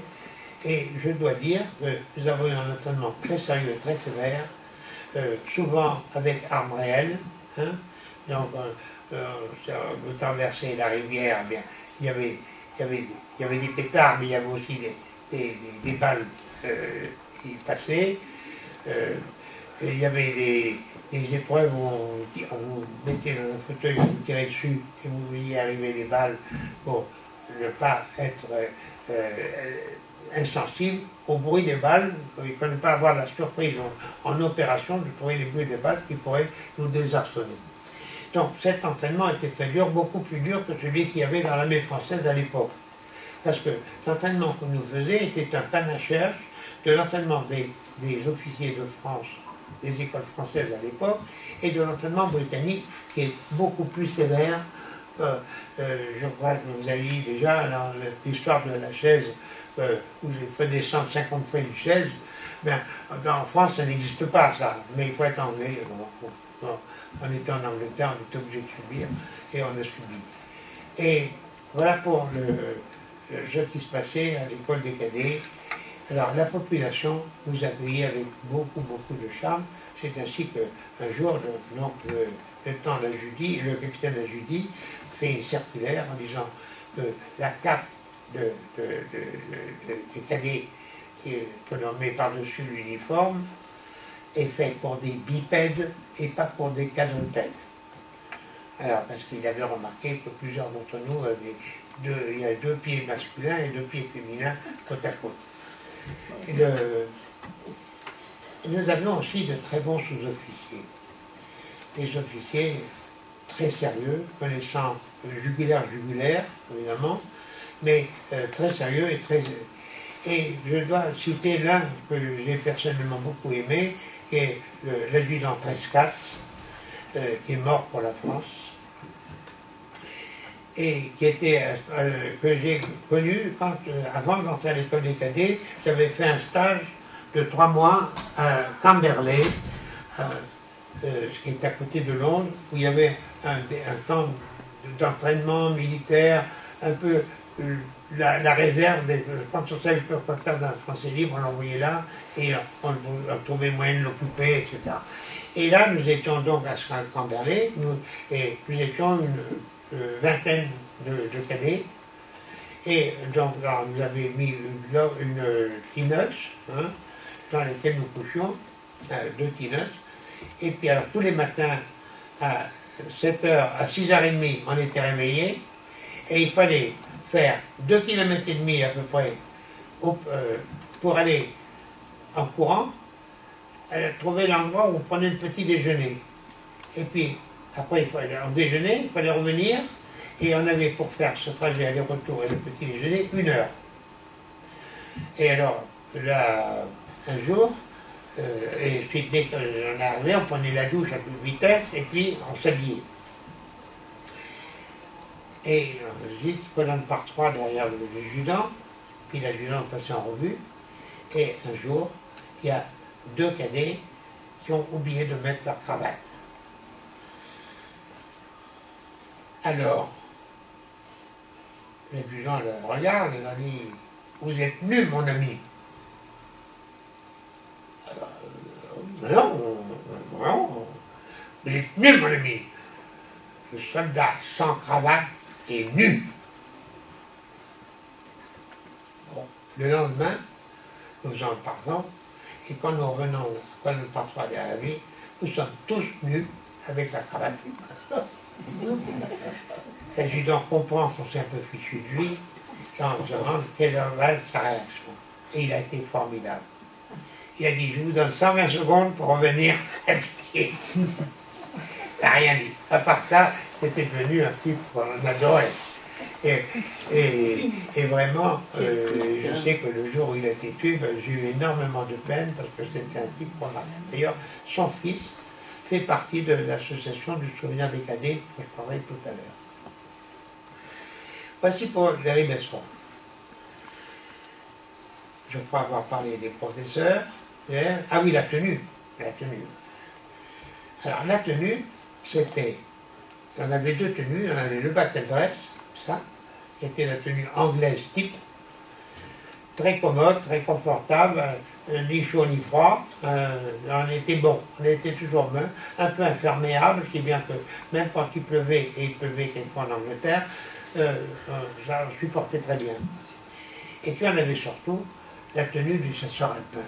Et je dois dire que nous avons eu un entraînement très sérieux et très sévère, souvent avec armes réelles. Hein. Donc, vous traversez la rivière, bien, il y avait des pétards, mais il y avait aussi des balles qui passaient. Il y avait des épreuves où on vous mettait dans un fauteuil, on vous tirait dessus et vous voyez arriver les balles pour ne pas être insensible au bruit des balles, pour ne pas avoir la surprise en opération de trouver les bruits des balles qui pourraient nous désarçonner. Donc cet entraînement était très dur, beaucoup plus dur que celui qu'il y avait dans l'armée française à l'époque. Parce que l'entraînement que nous faisions était un panachage de l'entraînement des officiers de France, des écoles françaises à l'époque, et de l'entraînement britannique qui est beaucoup plus sévère. Je crois que vous avez dit déjà dans l'histoire de la chaise, où il faut descendre 50 fois une chaise. Ben, en France, ça n'existe pas, ça, mais il faut être anglais. En étant en Angleterre, on est obligé de subir, et on a subi. Et voilà pour ce qui se passait à l'école des cadets. Alors la population nous accueillait avec beaucoup de charme. C'est ainsi qu'un jour, le capitaine Lajudy fait une circulaire en disant que la cape des cadets que l'on met par-dessus l'uniforme est faite pour des bipèdes et pas pour des quadrupèdes. Alors, parce qu'il avait remarqué que plusieurs d'entre nous avaient il y a 2 pieds masculins et 2 pieds féminins côte à côte. Et nous avions aussi de très bons sous-officiers. Des officiers très sérieux, connaissant jugulaire, évidemment, mais très sérieux et très... Et je dois citer l'un que j'ai personnellement beaucoup aimé, qui est l'adjudant Trescasse, qui est mort pour la France, et qui était, que j'ai connu avant d'entrer à l'école des cadets. J'avais fait un stage de 3 mois à Camberley, qui est à côté de Londres, où il y avait un camp d'entraînement militaire, un peu la réserve, quand on savait pas faire d'un Français libre, on l'envoyait là, et on trouvait moyen de l'occuper, etc. Et là, nous étions donc à Camberley, et nous étions une vingtaine de cadets. Et donc, là, nous avions mis une tinoche, hein, dans laquelle nous couchions, 2 tinoches. Et puis, alors, tous les matins, à 7h, à 6h30, on était réveillés. Et il fallait faire 2,5 km à peu près pour aller en courant, trouver l'endroit où on prenait le petit déjeuner. Et puis, après, on déjeunait, il fallait revenir. Et on avait pour faire ce trajet aller-retour et le petit déjeuner 1 heure. Et alors, là, un jour, et puis dès qu'on est arrivé, on prenait la douche à toute vitesse et puis on s'habillait. Et vite, colonne par 3 derrière l'adjudant, puis l'adjudant passait en revue. Et un jour, il y a 2 cadets qui ont oublié de mettre leur cravate. Alors, l'adjudant le regarde et leur dit « Vous êtes nus, mon ami !» Alors, non, vous êtes nus, mon ami. Le soldat sans cravate est nu. Bon, le lendemain, nous en partons, et quand nous revenons, quand nous partons à la vie, nous sommes tous nus avec la cravate. L'adjudant comprend qu'on s'est un peu fichu de lui, et on se demande quelle va être sa réaction. Et il a été formidable. Il a dit, je vous donne 120 secondes pour revenir habillé. Il n'a rien dit. À part ça, c'était devenu un type qu'on adorait. Et vraiment, je sais que le jour où il a été tué, j'ai eu énormément de peine parce que c'était un type remarquable. D'ailleurs, son fils fait partie de l'association du souvenir des cadets que je parlais tout à l'heure. Voici pour Larry Besford. Je crois avoir parlé des professeurs. Ah oui, la tenue. La tenue. Alors la tenue, c'était... On avait 2 tenues. On avait le battle dress, ça, qui était la tenue anglaise type. Très commode, très confortable, ni chaud ni froid. On était bon, on était toujours bon, un peu imperméable, si bien que même quand il pleuvait, et il pleuvait quelquefois en Angleterre, ça supportait très bien. Et puis on avait surtout la tenue du chasseur alpin.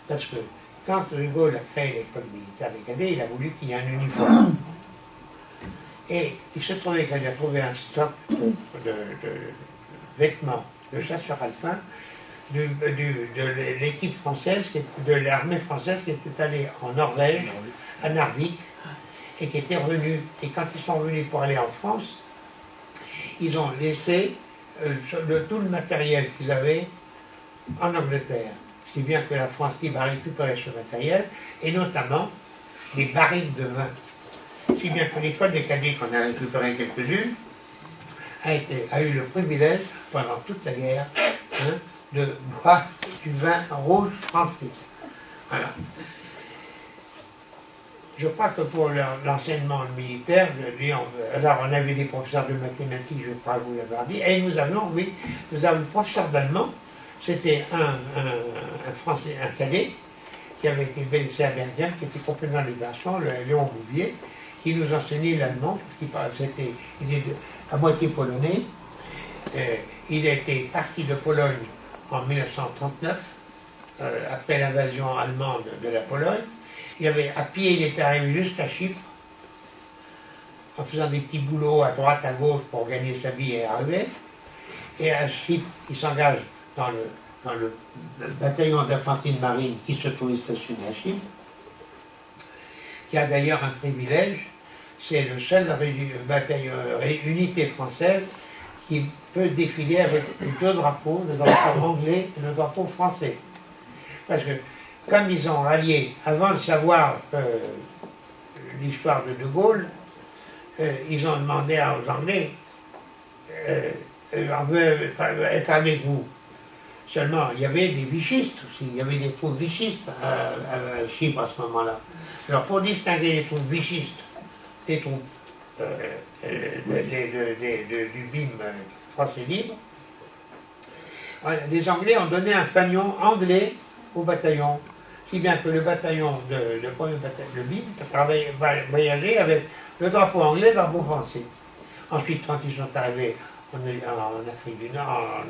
Parce que quand De Gaulle a créé l'école militaire des cadets, il a voulu qu'il y ait un uniforme. Et il se trouvait qu'il a trouvé un stock de vêtements de chasseur alpin de l'équipe française, de l'armée française qui était allée en Norvège, à Narvik, et qui était revenue. Et quand ils sont revenus pour aller en France, ils ont laissé tout le matériel qu'ils avaient en Angleterre. Si bien que la France libre a récupéré ce matériel, et notamment des barriques de vin. Si bien que l'école des cadets, qu'on a récupéré quelques-unes, a eu le privilège, pendant toute la guerre, hein, de boire du vin rouge français. Voilà. Je crois que pour l'enseignement militaire, alors on avait des professeurs de mathématiques, je crois que vous l'avez dit, et nous avons le professeur d'allemand, c'était un Français, un cadet, qui avait été blessé à Bergen, qui était complètement en libération, le Léon Bouvier, qui nous enseignait l'allemand, parce qu'il est à moitié polonais. Il a été parti de Pologne en 1939, après l'invasion allemande de la Pologne. À pied, il était arrivé jusqu'à Chypre, en faisant des petits boulots à droite, à gauche pour gagner sa vie et arriver. Et à Chypre, il s'engage dans le bataillon d'infanterie de marine qui se trouvait stationné à Chypre, qui a d'ailleurs un privilège, c'est le seul unité française qui peut défiler avec les 2 drapeaux, le drapeau anglais et le drapeau français. Parce que, comme ils ont rallié, avant de savoir l'histoire de De Gaulle, ils ont demandé aux Anglais, on veut être avec vous. Seulement, il y avait des vichistes aussi, il y avait des troupes vichistes à Chypre à ce moment-là. Alors, pour distinguer les troupes vichistes des troupes du BIM français libre, les Anglais ont donné un fanion anglais au bataillon. si bien que le bataillon, le premier bataillon, le BIM, voyageait avec le drapeau anglais et le drapeau français. Ensuite, quand ils sont arrivés en Afrique du Nord,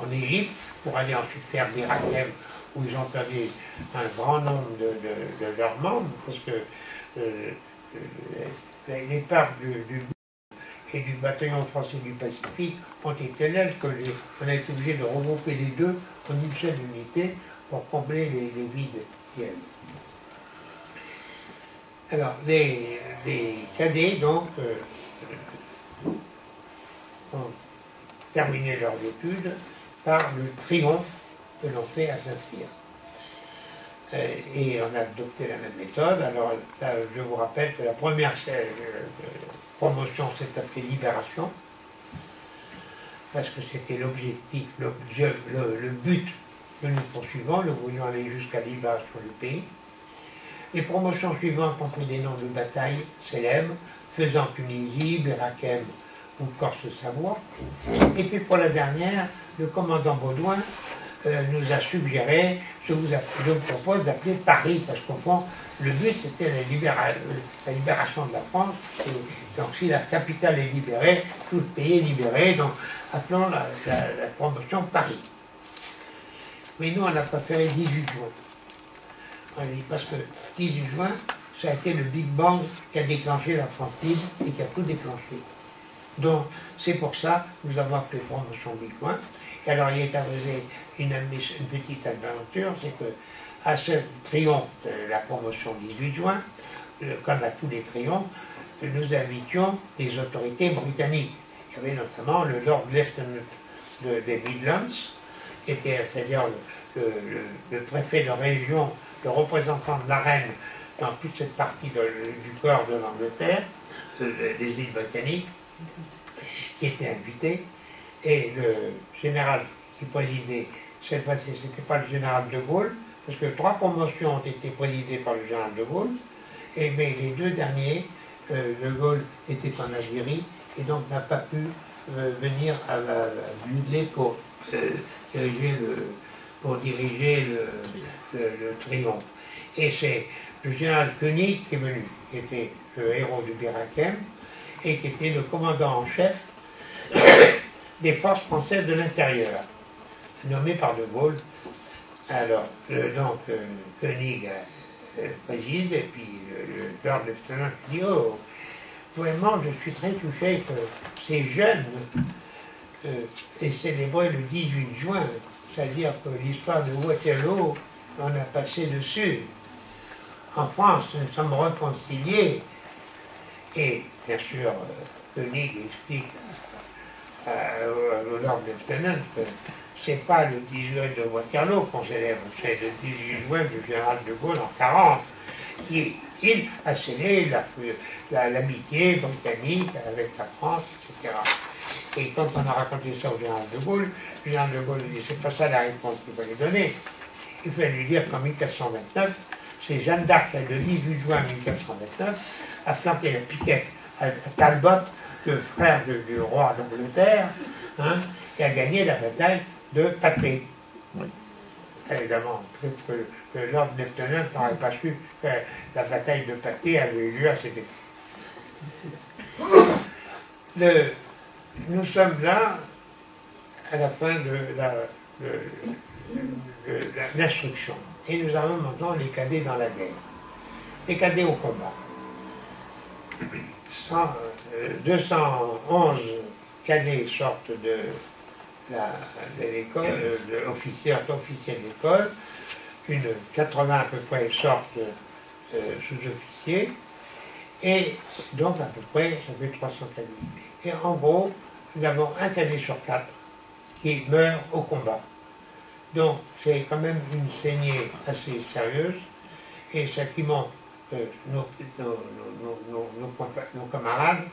en Égypte, pour aller ensuite faire des Rakem, où ils ont perdu un grand nombre de leurs membres, parce que les parts du et du bataillon français du Pacifique ont été telles qu'on a été obligé de regrouper les deux en une seule unité pour combler les vides qu'il y avait. Alors, les cadets, donc, ont terminé leurs études par le triomphe que l'on fait à Saint-Cyr. Et on a adopté la même méthode. Alors, là, je vous rappelle que la première promotion s'est appelée Libération, parce que c'était l'objectif, le but que nous poursuivons. Nous voulions aller jusqu'à la libération du pays. Les promotions suivantes ont pris des noms de batailles célèbres, faisant Tunisie, Berakem ou Corse-Savoie. Et puis pour la dernière, le commandant Baudouin nous a suggéré, je vous propose d'appeler Paris, parce qu'au fond, le but c'était la libération de la France, et donc si la capitale est libérée, tout le pays est libéré, donc appelons la promotion Paris. Mais nous, on a préféré 18 juin. Parce que 18 juin, ça a été le Big Bang qui a déclenché la France libre et qui a tout déclenché. Donc, c'est pour ça que nous avons appelé promotion Big Bang. Et alors, il est arrivé une petite aventure, c'est que à ce triomphe de la promotion 18 juin, comme à tous les triomphes, nous invitions des autorités britanniques. Il y avait notamment le Lord Lieutenant des Midlands, qui était, c'est-à-dire le préfet de région, le représentant de la reine dans toute cette partie du corps de l'Angleterre, des îles britanniques, qui était invité, et le général qui présidait, cette fois-ci, ce n'était pas le général de Gaulle, parce que 3 promotions ont été présidées par le général de Gaulle, mais les 2 derniers, de Gaulle était en Algérie, et donc n'a pas pu venir à Budley pour diriger le triomphe. Et c'est le général Koenig qui est venu, qui était le héros du Berakem, et qui était le commandant en chef des forces françaises de l'intérieur, nommé par de Gaulle. Alors, donc, Koenig préside, et puis le Lord Lieutenant dit « Oh, vraiment, je suis très touché que ces jeunes aient célébré le 18 juin, c'est-à-dire que l'histoire de Waterloo, on a passé dessus. En France, nous sommes réconciliés. » Et bien sûr, Koenig explique au Lord Lieutenant que c'est pas le 18 juin de Waterloo qu'on célèbre, c'est le 18 juin du général de Gaulle en 40, qui il a scellé l'amitié britannique avec la France, etc. Et quand on a raconté ça au général de Gaulle, le général de Gaulle dit c'est pas ça la réponse qu'il fallait donner. Il fallait lui dire qu'en 1429, c'est Jeanne d'Arc, le 18 juin 1429, a flanqué la piquette à Talbot, le frère du roi d'Angleterre, hein, et a gagné la bataille de Patay. Oui. Évidemment, peut-être que le Lord Lieutenant n'aurait pas su que la bataille de Patay avait eu lieu à cette époque. Nous sommes là à la fin de l'instruction. Et nous avons maintenant les cadets dans la guerre. Les cadets au combat. 211 cadets sortent de l'école, officiers de l'école, 80 à peu près sortent sous-officiers, et donc à peu près, ça fait 300 cadets. Et en gros, nous avons un cadet sur 4 qui meurt au combat. Donc c'est quand même une saignée assez sérieuse, et ça qui montre que nos camarades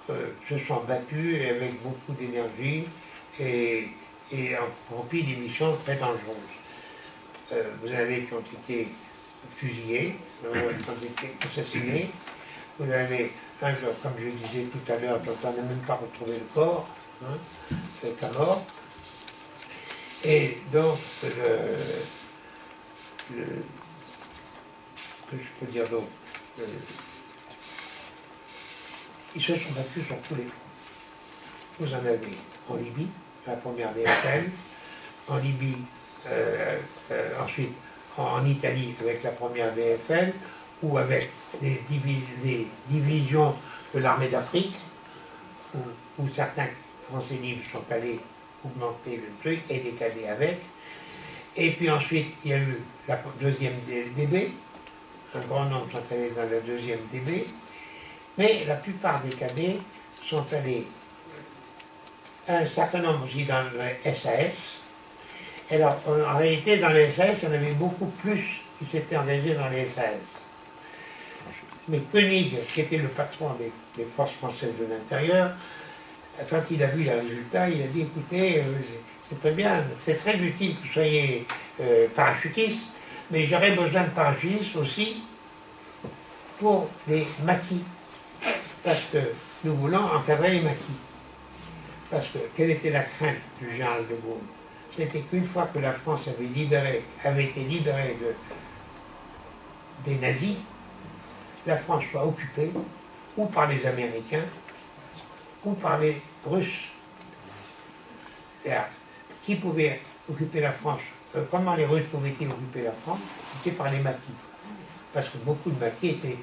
se sont battus avec beaucoup d'énergie et ont rempli des missions très dangereuses. Vous avez qui ont été fusillés, qui ont été assassinés. Vous avez un, comme je disais tout à l'heure, dont on n'a même pas retrouvé le corps, hein, Camor. Et donc, que je peux dire d'autre? Ils se sont battus sur tous les fronts. Vous en avez en Libye, la première DFL, en Libye, ensuite en Italie avec la première DFL, ou avec des divisions de l'armée d'Afrique, où certains Français libres sont allés augmenter le truc, et des cadets avec. Et puis ensuite, il y a eu la deuxième DB, un grand nombre sont allés dans la deuxième DB, mais la plupart des cadets sont allés, un certain nombre aussi dans le SAS. Alors, en réalité, dans les SAS, il y en avait beaucoup plus qui s'étaient engagés dans les SAS. Mais Koenig, qui était le patron des forces françaises de l'intérieur, quand il a vu les résultats, il a dit, écoutez, c'est très bien, c'est très utile que vous soyez parachutiste, mais j'aurais besoin de parachutistes aussi pour les maquis, parce que nous voulons encadrer les maquis. Parce que quelle était la crainte du général de Gaulle? C'était qu'une fois que la France avait été libérée des nazis, la France soit occupée ou par les Américains ou par les Russes. C'est-à-dire, qui pouvait occuper la France? Comment les Russes pouvaient-ils occuper la France? C'était par les maquis. Parce que beaucoup de maquis étaient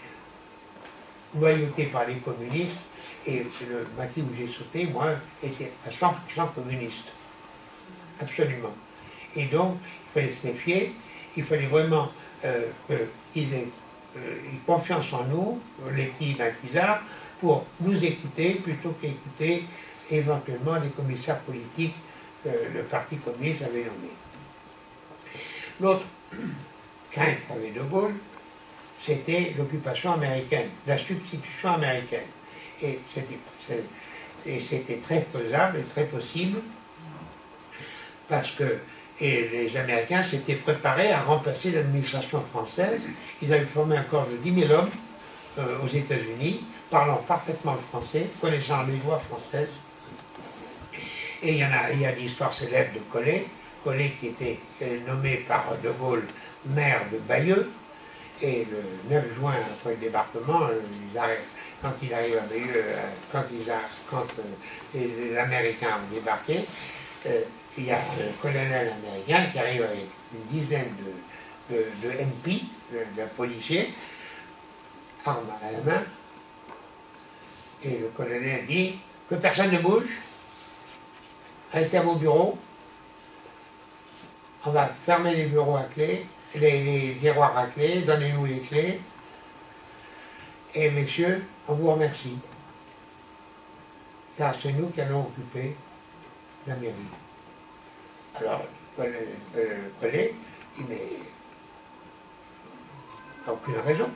noyautés par les communistes, et le maquis où j'ai sauté, moi, était à 100% communiste. Absolument. Et donc, il fallait se méfier, il fallait vraiment qu'ils aient confiance en nous, les petits maquisards, pour nous écouter plutôt qu'écouter éventuellement les commissaires politiques que le Parti communiste avait nommés. L'autre crainte qu'avait De Gaulle, c'était l'occupation américaine, la substitution américaine. Et c'était très faisable et très possible, parce que les Américains s'étaient préparés à remplacer l'administration française. Ils avaient formé un corps de 10 000 hommes aux États-Unis, parlant parfaitement le français, connaissant les lois françaises. Et il y a l'histoire célèbre de Collet qui était nommé par De Gaulle maire de Bayeux, et le 9 juin, après le débarquement, quand il arrive à Bayeux, quand les Américains ont débarqué, il y a un colonel américain qui arrive avec une dizaine de MP, de policiers, armes à la main, et le colonel dit que personne ne bouge, restez à vos bureaux, on va fermer les bureaux à clé, les tiroirs à clé, donnez-nous les clés, et messieurs, on vous remercie, car c'est nous qui allons occuper la mairie. Alors, le collègue dit, mais aucune raison.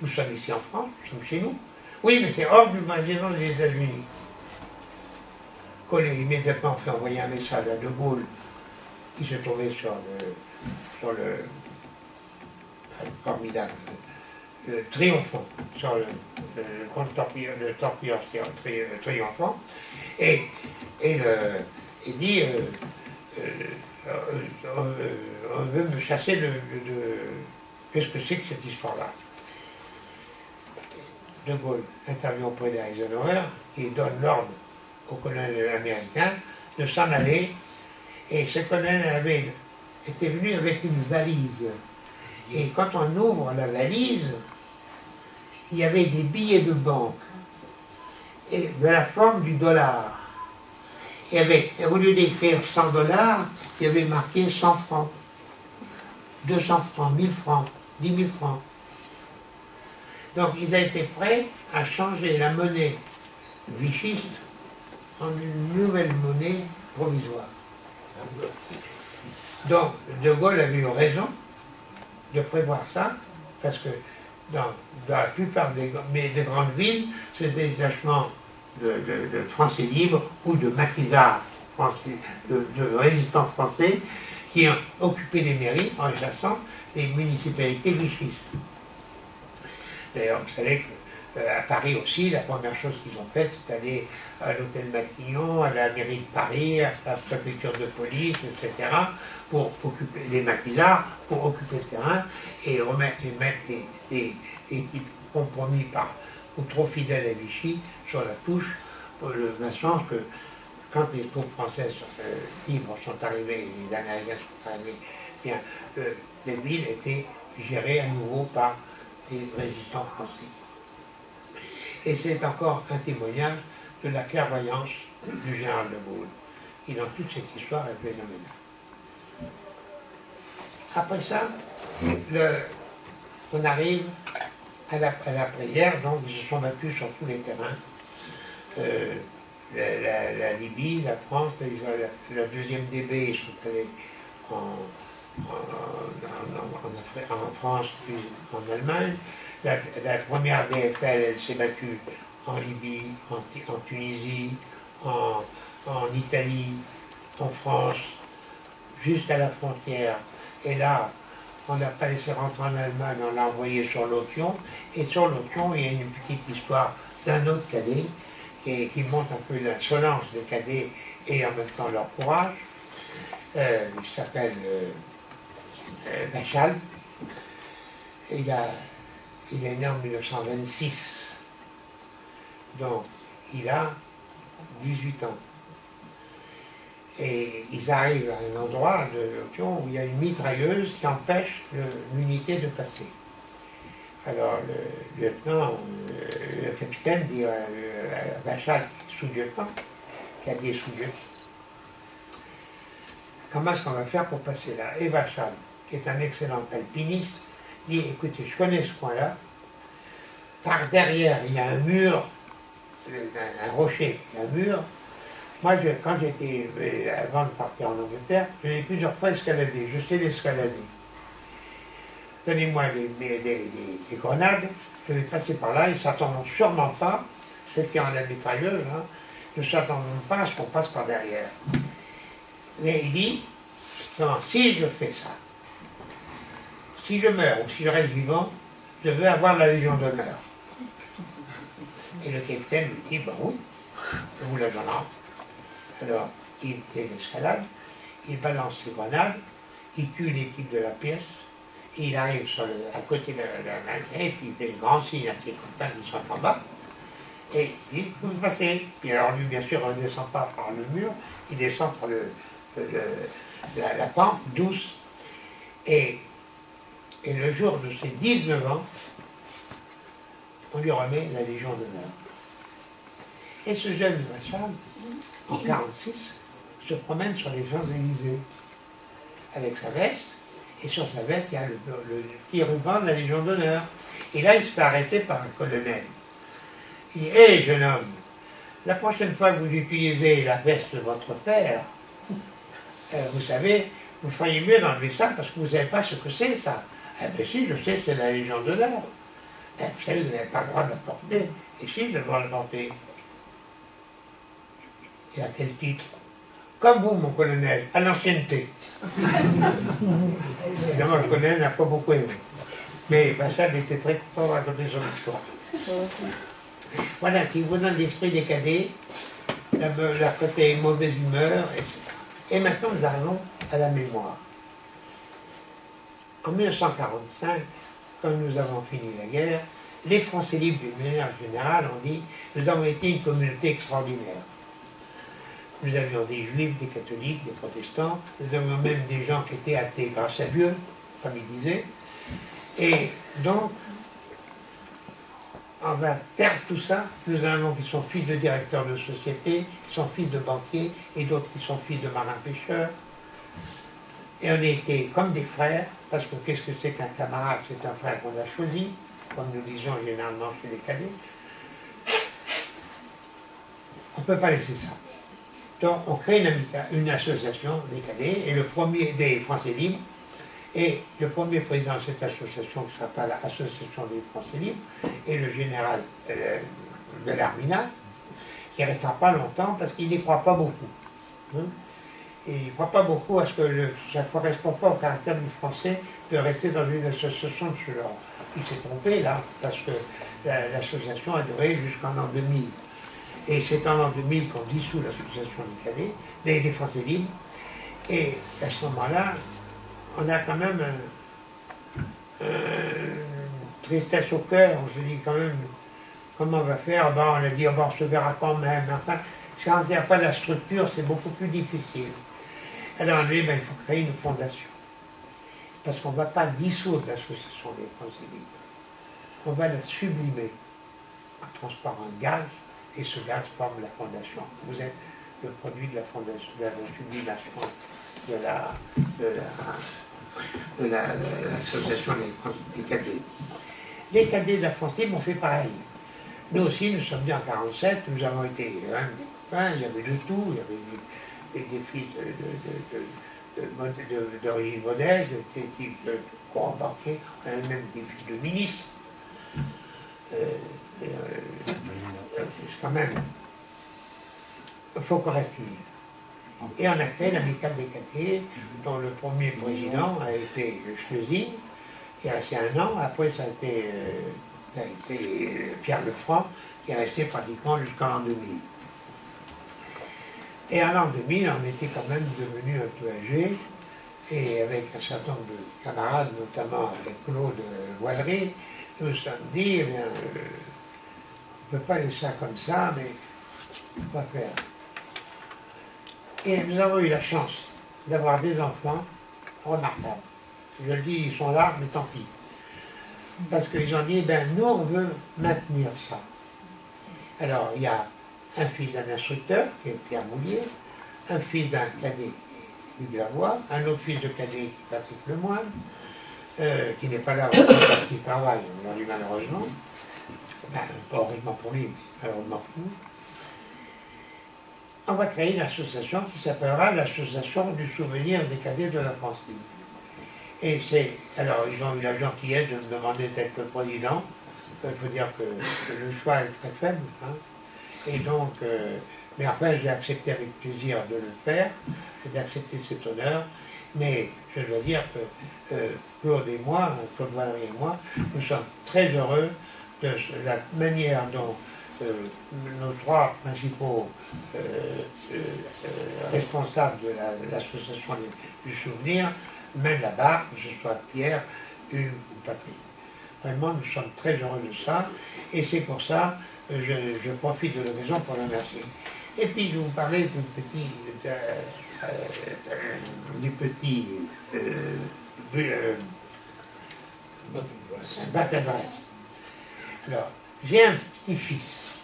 Nous sommes ici en France, nous sommes chez nous. Oui, mais c'est hors du magasin des États-Unis. Collet immédiatement fait envoyer un message à De Gaulle, qui se trouvait sur le formidable, le Triomphant, sur le torpilleur Triomphant, et il dit on veut me chasser qu'est-ce que c'est que cette histoire-là? De Gaulle intervient auprès d'Eisenhower, qui donne l'ordre au colonel américain de s'en aller, et ce colonel était venu avec une valise. Et quand on ouvre la valise, il y avait des billets de banque, et de la forme du dollar. Et au lieu d'écrire 100 $, il y avait marqué 100 francs, 200 francs, 1000 francs, 10 000 francs. Donc ils étaient prêts à changer la monnaie vichiste en une nouvelle monnaie provisoire. Donc De Gaulle avait eu raison de prévoir ça, parce que dans la plupart des grandes villes, c'est des détachements de Français libres ou de maquisards français, de résistants français qui ont occupé les mairies en chassant les municipalités vichistes. D'ailleurs, vous savez À Paris aussi, la première chose qu'ils ont faite, c'est aller à l'hôtel Matignon, à la mairie de Paris, à la préfecture de police, etc., pour occuper les maquisards, pour occuper le terrain et mettre des types compromis ou trop fidèles à Vichy sur la touche, pour le sens que quand les troupes françaises libres sont arrivées, les Américains sont arrivés, bien, les villes étaient gérées à nouveau par des résistants français. Et c'est encore un témoignage de la clairvoyance du général de Gaulle, qui dans toute cette histoire est phénoménale. Après ça, on arrive à la prière, donc ils se sont battus sur tous les terrains. La Libye, la France, la deuxième DB, ils sont allés en France, puis en Allemagne. La première DFL, elle s'est battue en Libye, en Tunisie, en Italie, en France, jusqu'à la frontière. Et là, on n'a pas laissé rentrer en Allemagne, on l'a envoyé sur l'Othion. Et sur l'Othion, il y a une petite histoire d'un autre cadet qui montre un peu l'insolence des cadets et en même temps leur courage. Il s'appelle Bachal. Il est né en 1926. Donc, il a 18 ans. Et ils arrivent à un endroit de l'Othion où il y a une mitrailleuse qui empêche l'unité de passer. Alors le lieutenant, le capitaine dit à Bachal, sous-lieutenant, qui a des sous-lieutenants, comment est-ce qu'on va faire pour passer là? Et Bachal, qui est un excellent alpiniste, dit, écoutez, je connais ce coin-là, par derrière il y a un mur, un rocher, un mur. Moi, quand j'étais, avant de partir en Angleterre, je l'ai plusieurs fois escaladé, je sais l'escalader. Donnez-moi des grenades, je vais passer par là, ils ne s'attendront sûrement pas, ceux qui ont la mitrailleuse, hein, ne s'attendront pas à ce qu'on passe par derrière. Mais il dit, non, si je fais ça, si je meurs ou si je reste vivant, je veux avoir la Légion d'honneur. Et le capitaine me dit, ben oui, je vous la donnerai. Alors, il fait l'escalade, il balance ses grenades, il tue l'équipe de la pièce, et il arrive à côté de la malgré, et puis il fait le grand signe à ses copains qui sont en bas, et il dit, vous passez. Puis alors lui, bien sûr, il ne descend pas par le mur, il descend par la pente douce. Et le jour de ses 19 ans, on lui remet la Légion d'honneur. Et ce jeune Bachal, en 1946, se promène sur les Champs-Élysées avec sa veste, et sur sa veste, il y a le petit ruban de la Légion d'honneur. Et là, il se fait arrêter par un colonel. Il dit, hé, jeune homme, la prochaine fois que vous utilisez la veste de votre père, vous savez, vous feriez mieux d'enlever ça parce que vous ne savez pas ce que c'est, ça. Ah ben si, je sais, c'est la Légion d'honneur. Vous savez, vous n'avez pas le droit de la porter. Et si, j'ai le droit de la porter. Et à quel titre? Comme vous, mon colonel, à l'ancienneté. Évidemment, le colonel n'a pas beaucoup aimé. Mais Bachal était très content de raconter son histoire. Voilà, si vous donne l'esprit des cadets, la côté mauvaise humeur, etc. Et maintenant, nous arrivons à la mémoire. En 1945, quand nous avons fini la guerre, les Français libres, d'une manière générale, ont dit « Nous avons été une communauté extraordinaire ». Nous avions des juifs, des catholiques, des protestants, nous avions même des gens qui étaient athées grâce à Dieu, comme ils disaient. Et donc, on va perdre tout ça. Nous avons qui sont fils de directeurs de société, qui sont fils de banquiers, et d'autres qui sont fils de marins-pêcheurs. Et on était comme des frères, parce que qu'est-ce que c'est qu'un camarade? C'est un frère qu'on a choisi, comme nous disions généralement chez les cadets. On ne peut pas laisser ça. Donc on crée une association des cadets, et le premier des Français libres, et le premier président de cette association, qui s'appelle l'Association des Français libres, est le général de l'Armina, qui ne restera pas longtemps parce qu'il n'y croit pas beaucoup. Hein. il ne croit pas beaucoup à ce que ça ne correspond pas au caractère du français de rester dans une association de ce genre. Il s'est trompé là, parce que l'association a duré jusqu'en l'an 2000. Et c'est en l'an 2000 qu'on dissout l'association des cadets, des Français libres. Et à ce moment-là, on a quand même une tristesse au cœur. On se dit quand même, comment on va faire? Ben, on a dit, oh, ben, on se verra quand même. Enfin, quand il n'y a pas la structure, c'est beaucoup plus difficile. Alors on dit, ben, il faut créer une fondation. Parce qu'on ne va pas dissoudre l'association des Français libres. On va la sublimer en transparent gaz, et ce gaz forme la fondation. Vous êtes le produit de la fondation, de la sublimation de l'association des cadets. Les cadets de la France libre ont fait pareil. Nous aussi, nous sommes nés en 1947, nous avons été des copains, il y avait de tout, il y avait des fils d'origine modeste, des types de corps embarqués, on avait même des fils de ministres. Quand même, il faut qu'on reste unis. Et on a créé l'amicale des cadets, dont le premier président a été Schlesing, qui est resté 1 an. Après, ça a été Pierre Lefranc, qui est resté pratiquement jusqu'en l'an 2000. Et en l'an 2000, on était quand même devenus un peu âgés, et avec un certain nombre de camarades, notamment avec Claude Voilery, nous nous sommes dit, eh bien, on ne peut pas laisser ça comme ça, mais quoi faire? Et nous avons eu la chance d'avoir des enfants remarquables. Je le dis, ils sont là, mais tant pis. Parce qu'ils ont dit, ben nous, on veut maintenir ça. Alors, il y a un fils d'un instructeur, qui est Pierre Moulier, un fils d'un cadet, qui est Hugues Lavoie, un autre fils de cadet, qui est Patrick Lemoine, qui n'est pas là parce qu'il travaille, aujourd'hui malheureusement. Ben, pas heureusement pour lui, mais malheureusement pour nous. On va créer une association qui s'appellera l'Association du souvenir des cadets de la France libre. Et c'est. Alors, ils ont eu la gentillesse de me demander d'être le président. Il faut dire que le choix est très faible. Hein. Et donc, mais enfin, j'ai accepté avec plaisir de le faire, d'accepter cet honneur. Mais je dois dire que Claude et moi, Claude Voilery et moi, nous sommes très heureux de la manière dont nos 3 principaux responsables de l'association du souvenir mènent la barre, que ce soit Pierre, Hugues ou Patrick. Vraiment, nous sommes très heureux de ça, et c'est pour ça que je profite de l'occasion pour le remercier. Et puis, je vais vous parler du petit Balthazarès. Alors, j'ai un petit-fils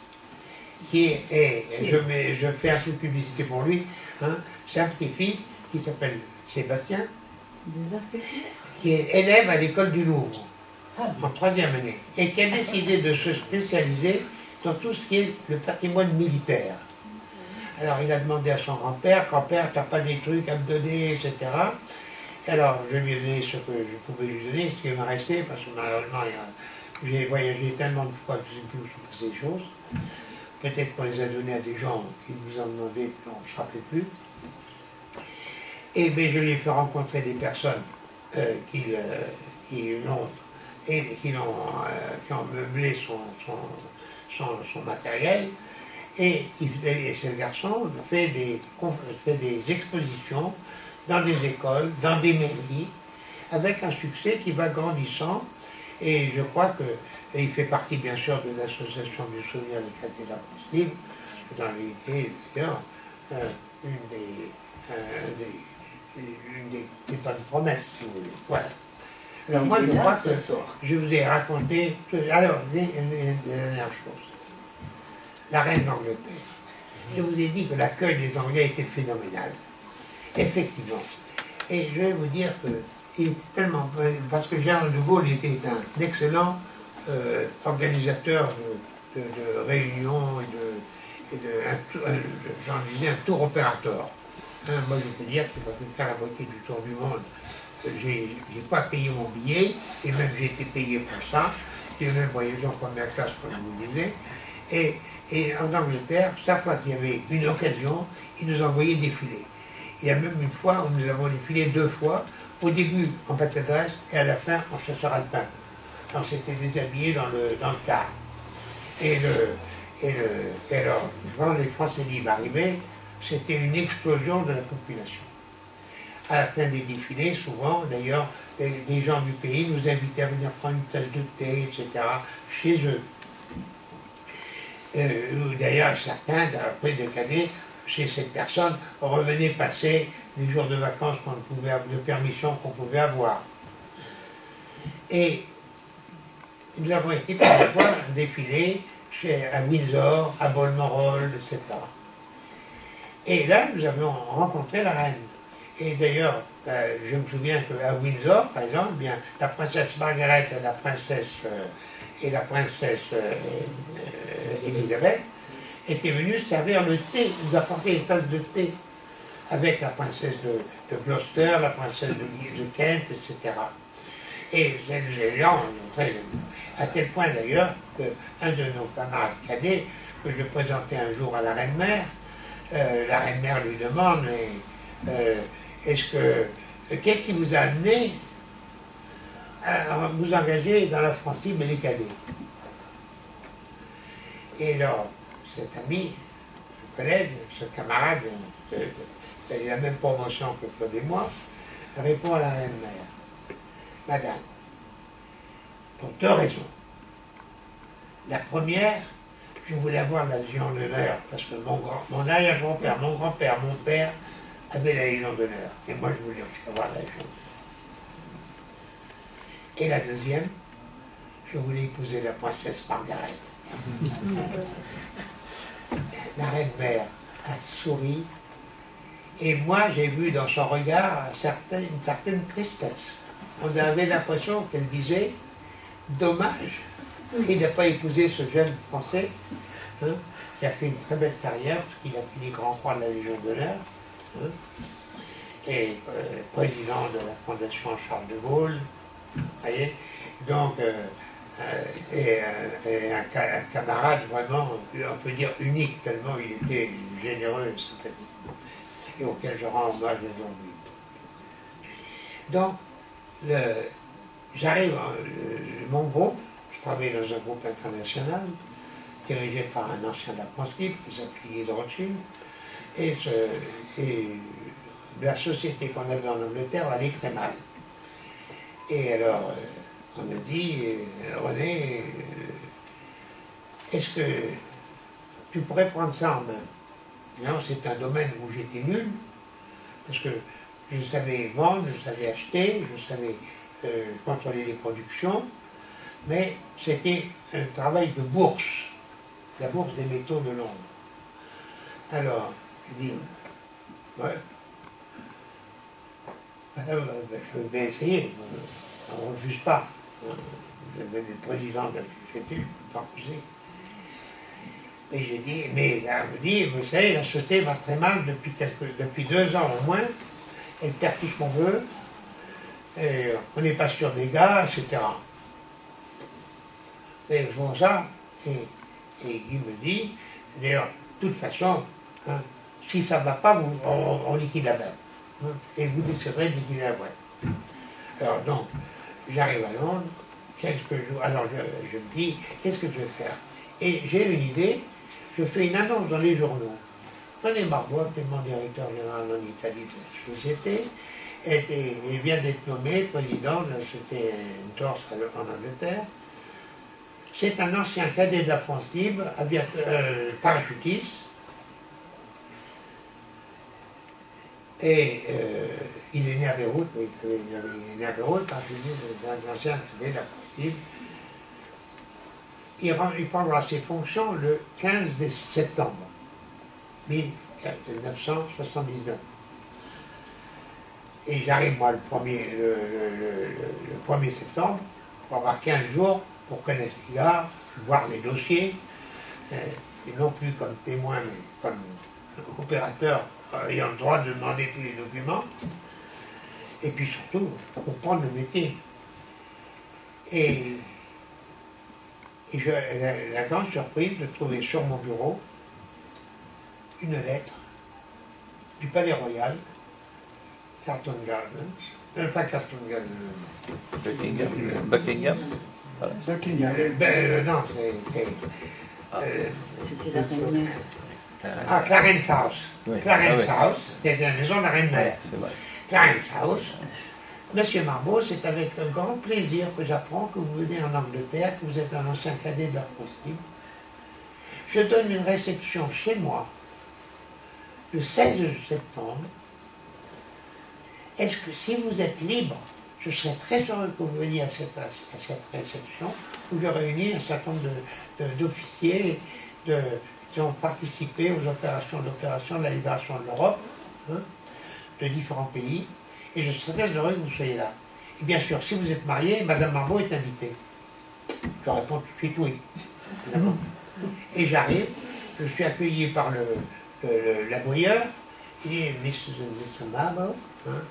qui est, je fais un peu de publicité pour lui, hein, c'est un petit-fils qui s'appelle Sébastien, qui est élève à l'école du Louvre, en 3e année, et qui a décidé de se spécialiser dans tout ce qui est le patrimoine militaire. Alors il a demandé à son grand-père, grand-père, t'as pas des trucs à me donner, etc. Alors je lui ai donné ce que je pouvais lui donner, ce qui m'a resté, parce que malheureusement j'ai voyagé tellement de fois que je ne sais plus où sont passées les choses. Peut-être qu'on les a donnés à des gens qui nous ont demandé, qu'on ne se rappelait plus. Et bien, je lui ai fait rencontrer des personnes qui ont meublé son matériel. Et ce garçon fait des expositions dans des écoles, dans des mairies, avec un succès qui va grandissant. Et je crois qu'il fait partie bien sûr de l'association du souvenir des cadets de la France libre, dans l'idée, d'ailleurs, une des bonnes promesses, si vous voulez. Voilà. Alors moi, je crois que je vous ai raconté. Alors, une dernière chose. La reine d'Angleterre. Je vous ai dit que l'accueil des Anglais était phénoménal. Effectivement. Et je vais vous dire que il était tellement. Parce que Charles de Gaulle était un excellent organisateur de réunions j'en disais un tour opérateur. Hein, moi, je peux dire que c'est pas pu faire la moitié du tour du monde. J'ai pas payé mon billet, et même j'ai été payé pour ça. J'ai même voyagé en première classe, comme je vous disais. Et en Angleterre, chaque fois qu'il y avait une occasion, ils nous envoyaient défiler. Il y a même une fois où nous avons défilé 2 fois, au début en pâte à dresse et à la fin en chasseur alpin. On s'était déshabillé dans le car. Et alors, quand les Français libres arrivaient, c'était une explosion de la population. À la fin des défilés, souvent, d'ailleurs, les gens du pays nous invitaient à venir prendre une tasse de thé, etc., chez eux. D'ailleurs, certains, après des années, chez cette personne, revenaient passer les jours de vacances de permission qu'on pouvait avoir. Et nous avons été plusieurs fois défiler à Windsor, à Balmoral, etc. Et là, nous avions rencontré la reine. Et d'ailleurs, je me souviens qu'à Windsor, par exemple, bien, la princesse Margaret et la princesse Elisabeth étaient venues servir le thé, nous apporter une tasse de thé avec la princesse de Gloucester, la princesse de Kent, etc. Et les gens, à tel point d'ailleurs qu'un de nos camarades cadets, que je présentais un jour à la reine-mère, la reine-mère lui demande, mais qu'est-ce qui vous a amené à vous engager dans la France libre et les cadets? Et alors, cet ami, ce collègue, ce camarade, qui a la même promotion que Claude et moi, répond à la reine-mère. Madame, pour 2 raisons. La première, je voulais avoir la Légion d'honneur, parce que mon arrière-grand-père, mon grand-père, mon père avait la Légion d'honneur. Et moi, je voulais aussi avoir la Légion d'honneur. Et la deuxième, je voulais épouser la princesse Margaret. La reine-mère a souri, et moi, j'ai vu dans son regard une certaine tristesse. On avait l'impression qu'elle disait « Dommage qu'il n'a pas épousé ce jeune Français, hein, qui a fait une très belle carrière, parce qu'il a fini grand croix de la Légion d'honneur, hein, et président de la Fondation Charles de Gaulle, vous voyez, donc, et un camarade vraiment, on peut dire unique, tellement il était généreux et sympathique, et auquel je rends hommage aujourd'hui. Donc, j'arrive, mon groupe, je travaille dans un groupe international, dirigé par un ancien de la France libre, qui s'appelait Guy Rothschild, et la société qu'on avait en Angleterre allait très mal. Et alors, on me dit, René, est-ce que tu pourrais prendre ça en main? Non, c'est un domaine où j'étais nul, parce que je savais vendre, je savais acheter, je savais contrôler les productions, mais c'était un travail de bourse, la bourse des métaux de Londres. Alors, je dis, ouais, je vais essayer, on ne refuse pas. Je vais être le président de la société, je ne peux pas refuser. Et j'ai dit, mais là, on me dit, vous savez, la société va très mal depuis 2 ans au moins, elle perd tout ce qu'on veut, et on n'est pas sûr des gars, etc. Et je vois ça, et il me dit, d'ailleurs, de toute façon, hein, si ça ne va pas, on liquide la boîte. Hein, et vous déciderez de liquider la boîte. Alors donc, j'arrive à Londres, alors je me dis, qu'est-ce que je vais faire? Et j'ai une idée, je fais une annonce dans les journaux. René Marbois, qui est mon directeur général en Italie de la société, et vient d'être nommé président de la société Torse en Angleterre. C'est un ancien cadet de la France libre, parachutiste, et il est né à Beyrouth, oui, il est né à Beyrouth, parachutiste, un ancien cadet de la France libre. Il prendra ses fonctions le 15 septembre 1979. Et j'arrive, moi, le 1er septembre, pour avoir 15 jours pour connaître les gars, voir les dossiers, et non plus comme témoin, mais comme opérateur ayant le droit de demander tous les documents, et puis surtout, comprendre le métier. Et la grande surprise de trouver sur mon bureau une lettre du Palais Royal Carlton Gardens, pas Carlton Gardens. Buckingham. Voilà. Non, c'est... C'était la reine-mère. Clarence House. Oui. Clarence Ah oui. House, c'est la maison de la reine-mère. C'est vrai. Clarence House. Monsieur Marbeau, c'est avec un grand plaisir que j'apprends que vous venez en Angleterre, que vous êtes un ancien cadet de la France libre. Je donne une réception chez moi le 16 septembre. Est-ce que si vous êtes libre, je serais très heureux que vous veniez à cette réception où je réunis un certain nombre d'officiers qui ont participé aux opérations de la libération de l'Europe, hein, de différents pays, et je serais très heureux que vous soyez là. Et bien sûr, si vous êtes marié, Madame Marbeau est invitée. Je réponds tout de suite oui. Et j'arrive, je suis accueilli par l'aboyeur, il dit Mr. Marbeau, hein,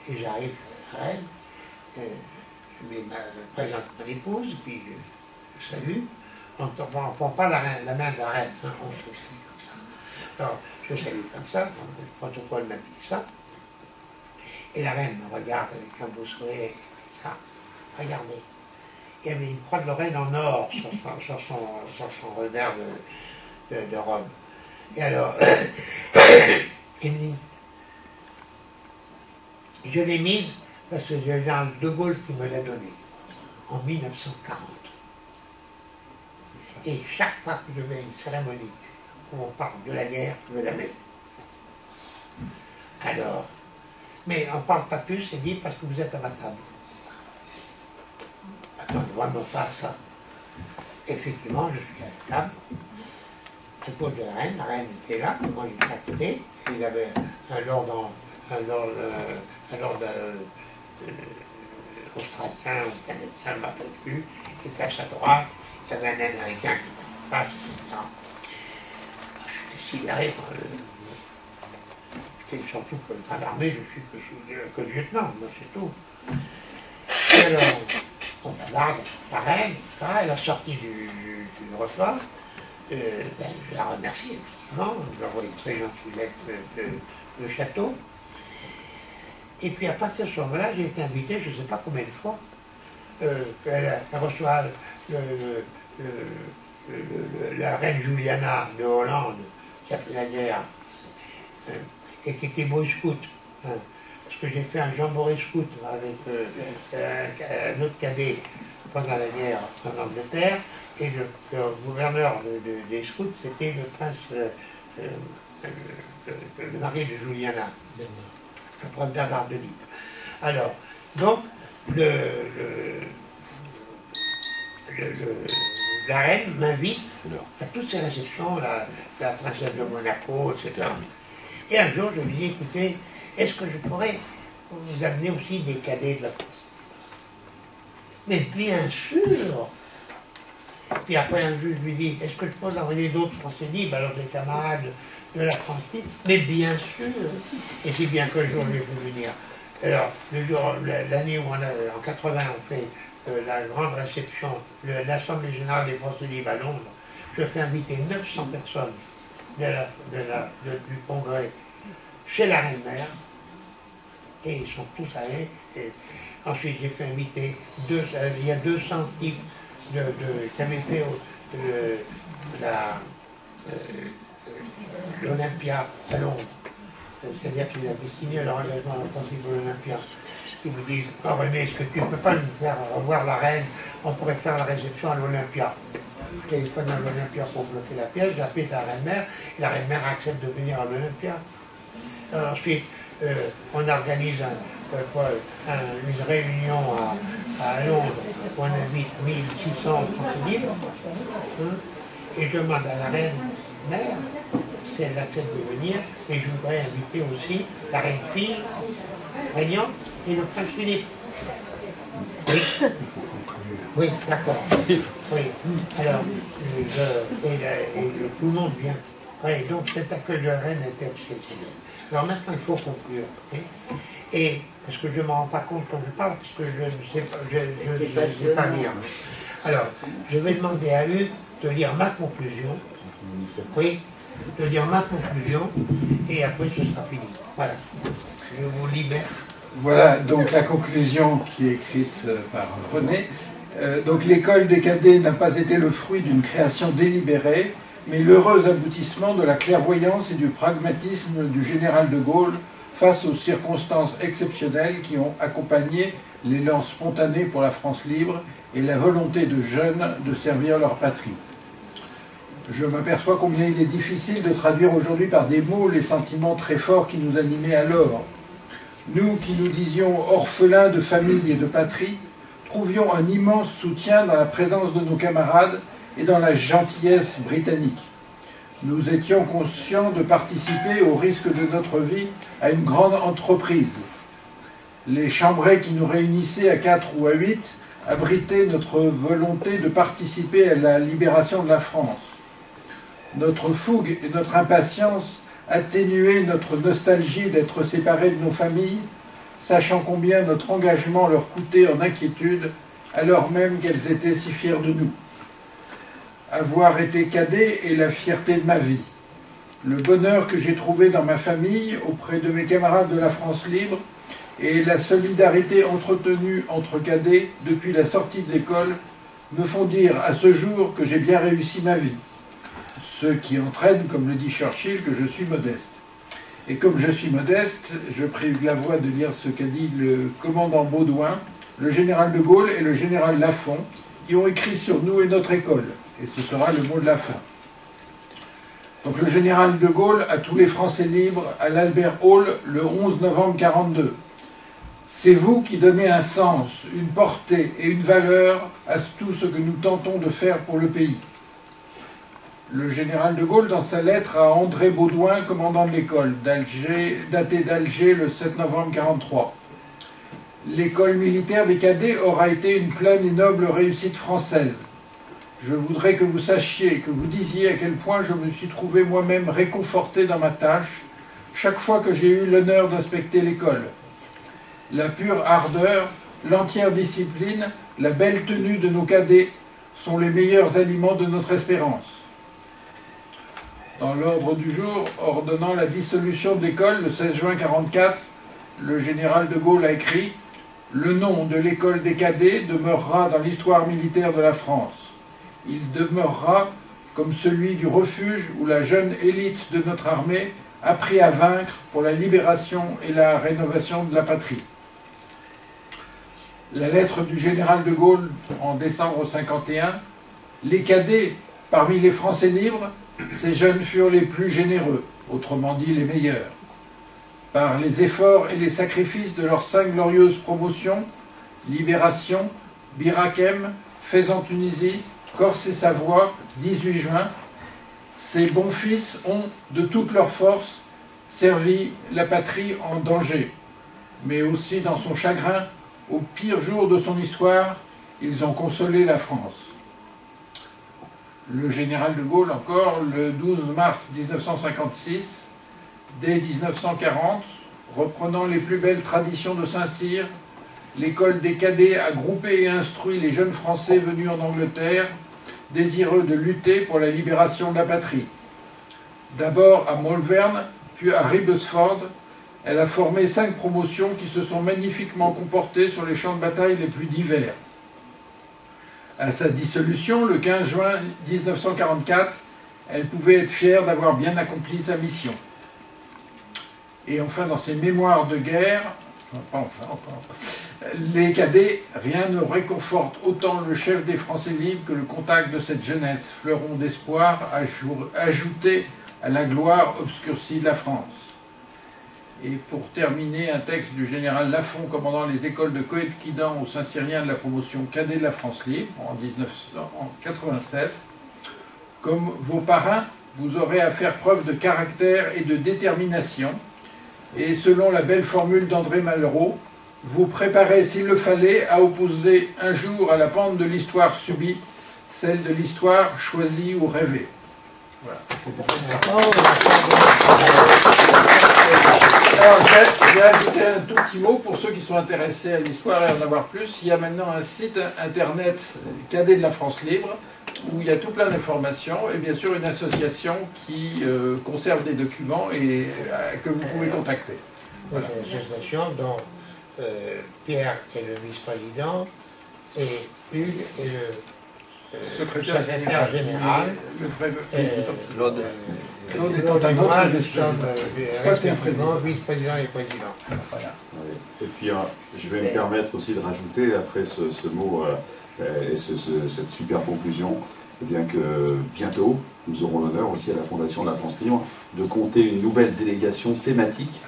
et j'arrive à la reine, je présente mon épouse, puis je salue. On ne prend pas la main de la reine, hein, on se salue comme ça. Alors, je salue comme ça, le protocole m'a dit ça. Et la reine me regarde avec un beau sourire, et ça, regardez. Il y avait une croix de Lorraine en or sur son revers de robe. Et alors, il me dit, je l'ai mise parce que c'est le général de Gaulle qui me l'a donnée, en 1940. Et chaque fois que je vais à une cérémonie où on parle de la guerre, je la mets. Alors, mais on ne parle pas plus, c'est dit parce que vous êtes à ma table. Attends, vraiment pas ça. Effectivement, je suis à la table, à cause de la reine était là, moi j'étais à côté, il y avait un lord australien ou canadien, je ne me rappelle plus, qui était à sa droite, il y avait un américain qui était en face, etc. J'étais sidéré par le... J'étais surtout que dans l'armée, je suis que lieutenant, moi c'est tout. Et alors, on bavarde, la reine, etc., elle a sorti du repas. Je la remercie, effectivement, je lui ai envoyé une très gentille lettre de château. Et puis à partir de ce moment-là, j'ai été invité, je ne sais pas combien de fois, elle reçoit la reine Juliana de Hollande, qui a fait la guerre, et qui était Boy Scout. Parce que j'ai fait un jamboree scout avec un autre cadet pendant la guerre en Angleterre, et le gouverneur des scouts, c'était le prince, le mari de Juliana, le prince Bernard de Lippe. Alors, donc, la reine m'invite à toutes ces réceptions, la princesse de Monaco, etc. Et un jour, je lui dis, écoutez, est-ce que je pourrais vous amener aussi des cadets de la France? Mais bien sûr. Puis après, un jour, je lui dis, est-ce que je peux envoyer d'autres Français libres, alors des camarades de la France libre? Mais bien sûr. Et si bien qu'un jour, je vais venir. Alors, l'année où en 80, on fait la grande réception, l'Assemblée générale des Français libres à Londres, je fais inviter 900 personnes du Congrès chez la reine-mère, et ils sont tous allés. Et ensuite, j'ai fait inviter, il y a 200 types qui avaient fait l'Olympia à Londres. C'est-à-dire qu'ils avaient signé leur engagement à la France de l'Olympia. Ils me disent, oh René, est-ce que tu ne peux pas nous faire revoir la reine? On pourrait faire la réception à l'Olympia. Je téléphone à l'Olympia pour bloquer la pièce, j'appelle à la reine-mère, et la reine-mère accepte de venir à l'Olympia. Ensuite, on organise une réunion à Londres où on invite 1600 Français libres, hein, et je demande à la reine-mère si elle accepte de venir, et je voudrais inviter aussi la reine-fille régnante et le prince Philippe. Oui, oui, d'accord. Oui. Alors, tout le monde vient. Oui, donc cet accueil de la reine était exceptionnel. Alors maintenant, il faut conclure. Et parce que je ne me rends pas compte quand je parle, parce que je ne sais pas lire. Alors, je vais demander à Hugues de lire ma conclusion. Oui, de lire ma conclusion, et après ce sera fini. Voilà. Je vous libère. Voilà donc la conclusion qui est écrite par René. Donc l'école des cadets n'a pas été le fruit d'une création délibérée, mais l'heureux aboutissement de la clairvoyance et du pragmatisme du général de Gaulle face aux circonstances exceptionnelles qui ont accompagné l'élan spontané pour la France libre et la volonté de jeunes de servir leur patrie. Je m'aperçois combien il est difficile de traduire aujourd'hui par des mots les sentiments très forts qui nous animaient alors. Nous qui nous disions orphelins de famille et de patrie, trouvions un immense soutien dans la présence de nos camarades et dans la gentillesse britannique. Nous étions conscients de participer au risque de notre vie à une grande entreprise. Les chambrées qui nous réunissaient à 4 ou à 8 abritaient notre volonté de participer à la libération de la France. Notre fougue et notre impatience atténuaient notre nostalgie d'être séparés de nos familles, sachant combien notre engagement leur coûtait en inquiétude, alors même qu'elles étaient si fières de nous. Avoir été cadet est la fierté de ma vie. Le bonheur que j'ai trouvé dans ma famille, auprès de mes camarades de la France libre, et la solidarité entretenue entre cadets depuis la sortie de l'école me font dire à ce jour que j'ai bien réussi ma vie. Ce qui entraîne, comme le dit Churchill, que je suis modeste. Et comme je suis modeste, je prie la voix de lire ce qu'a dit le commandant Baudouin, le général de Gaulle et le général Lafont, qui ont écrit sur nous et notre école. Et ce sera le mot de la fin. Donc le général de Gaulle à tous les Français libres à l'Albert Hall le 11 novembre 1942. C'est vous qui donnez un sens, une portée et une valeur à tout ce que nous tentons de faire pour le pays. Le général de Gaulle, dans sa lettre à André Baudouin, commandant de l'école, datée d'Alger le 7 novembre 1943. L'école militaire des cadets aura été une pleine et noble réussite française. Je voudrais que vous sachiez, que vous disiez à quel point je me suis trouvé moi-même réconforté dans ma tâche chaque fois que j'ai eu l'honneur d'inspecter l'école. La pure ardeur, l'entière discipline, la belle tenue de nos cadets sont les meilleurs aliments de notre espérance. Dans l'ordre du jour, ordonnant la dissolution de l'école le 16 juin 1944, le général de Gaulle a écrit « Le nom de l'école des cadets demeurera dans l'histoire militaire de la France. Il demeurera comme celui du refuge où la jeune élite de notre armée a appris à vaincre pour la libération et la rénovation de la patrie. » La lettre du général de Gaulle en décembre 1951, « Les cadets, parmi les Français libres, ces jeunes furent les plus généreux, autrement dit les meilleurs. Par les efforts et les sacrifices de leurs 5 glorieuses promotions, Libération, Bir Hakeim, Fez en Tunisie, Corse et Savoie, 18 juin, ces bons fils ont, de toute leur force, servi la patrie en danger, mais aussi dans son chagrin, au pire jour de son histoire, ils ont consolé la France. Le général de Gaulle, encore, le 12 mars 1956, dès 1940, reprenant les plus belles traditions de Saint-Cyr, l'école des cadets a groupé et instruit les jeunes Français venus en Angleterre, désireux de lutter pour la libération de la patrie. D'abord à Malvern, puis à Ribersford, elle a formé 5 promotions qui se sont magnifiquement comportées sur les champs de bataille les plus divers. À sa dissolution, le 15 juin 1944, elle pouvait être fière d'avoir bien accompli sa mission. Et enfin, dans ses mémoires de guerre, les cadets, rien ne réconforte autant le chef des Français libres que le contact de cette jeunesse, fleuron d'espoir ajouté à la gloire obscurcie de la France. Et pour terminer, un texte du général Lafont commandant les écoles de Coëtquidan au Saint-Cyrien de la promotion cadet de la France libre en 1987. Comme vos parrains, vous aurez à faire preuve de caractère et de détermination. Et selon la belle formule d'André Malraux, vous préparez, s'il le fallait, à opposer un jour à la pente de l'histoire subie, celle de l'histoire choisie ou rêvée. Voilà. Alors, j'ai ajouté un tout petit mot pour ceux qui sont intéressés à l'histoire et à en avoir plus. Il y a maintenant un site internet cadet de la France libre où il y a tout plein d'informations et bien sûr une association qui conserve des documents et que vous pouvez contacter. Voilà. Des associations dont Pierre est le vice-président et Hugues est le secrétaire général. Le vrai Claude. Claude étant un autre vice-président. Vice-président et président. Voilà. Et puis, je vais me permettre aussi de rajouter, après ce mot et cette super conclusion, eh bien que bientôt, nous aurons l'honneur aussi à la Fondation de la France Libre de compter une nouvelle délégation thématique,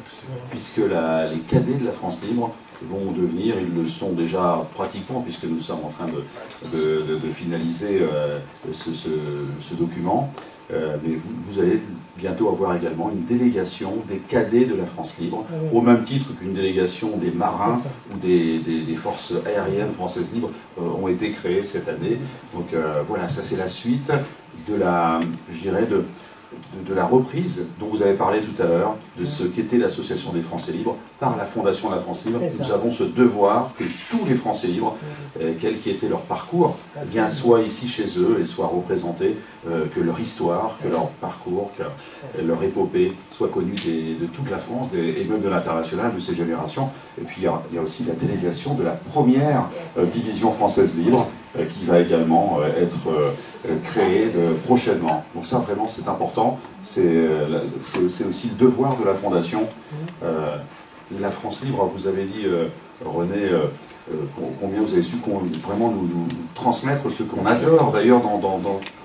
puisque les cadets de la France Libre vont devenir, ils le sont déjà pratiquement, puisque nous sommes en train de finaliser ce document, mais vous allez bientôt avoir également une délégation des cadets de la France Libre, au même titre qu'une délégation des marins ou des forces aériennes françaises libres ont été créées cette année. Donc voilà, ça c'est la suite de la, je dirais, de la reprise dont vous avez parlé tout à l'heure, de ce qu'était l'Association des Français libres par la Fondation de la France libre. Nous avons ce devoir que tous les Français libres, quel qu'ait été leur parcours, eh bien, soient ici chez eux et soient représentés, que leur histoire, que leur parcours, que leur épopée soit connue de toute la France et même de l'international, de ces générations. Et puis il y a aussi la délégation de la première division française libre qui va également être créée prochainement. Donc ça vraiment c'est important, c'est aussi le devoir de la Fondation. La France libre, vous avez dit René, combien vous avez su vraiment nous transmettre ce qu'on adore d'ailleurs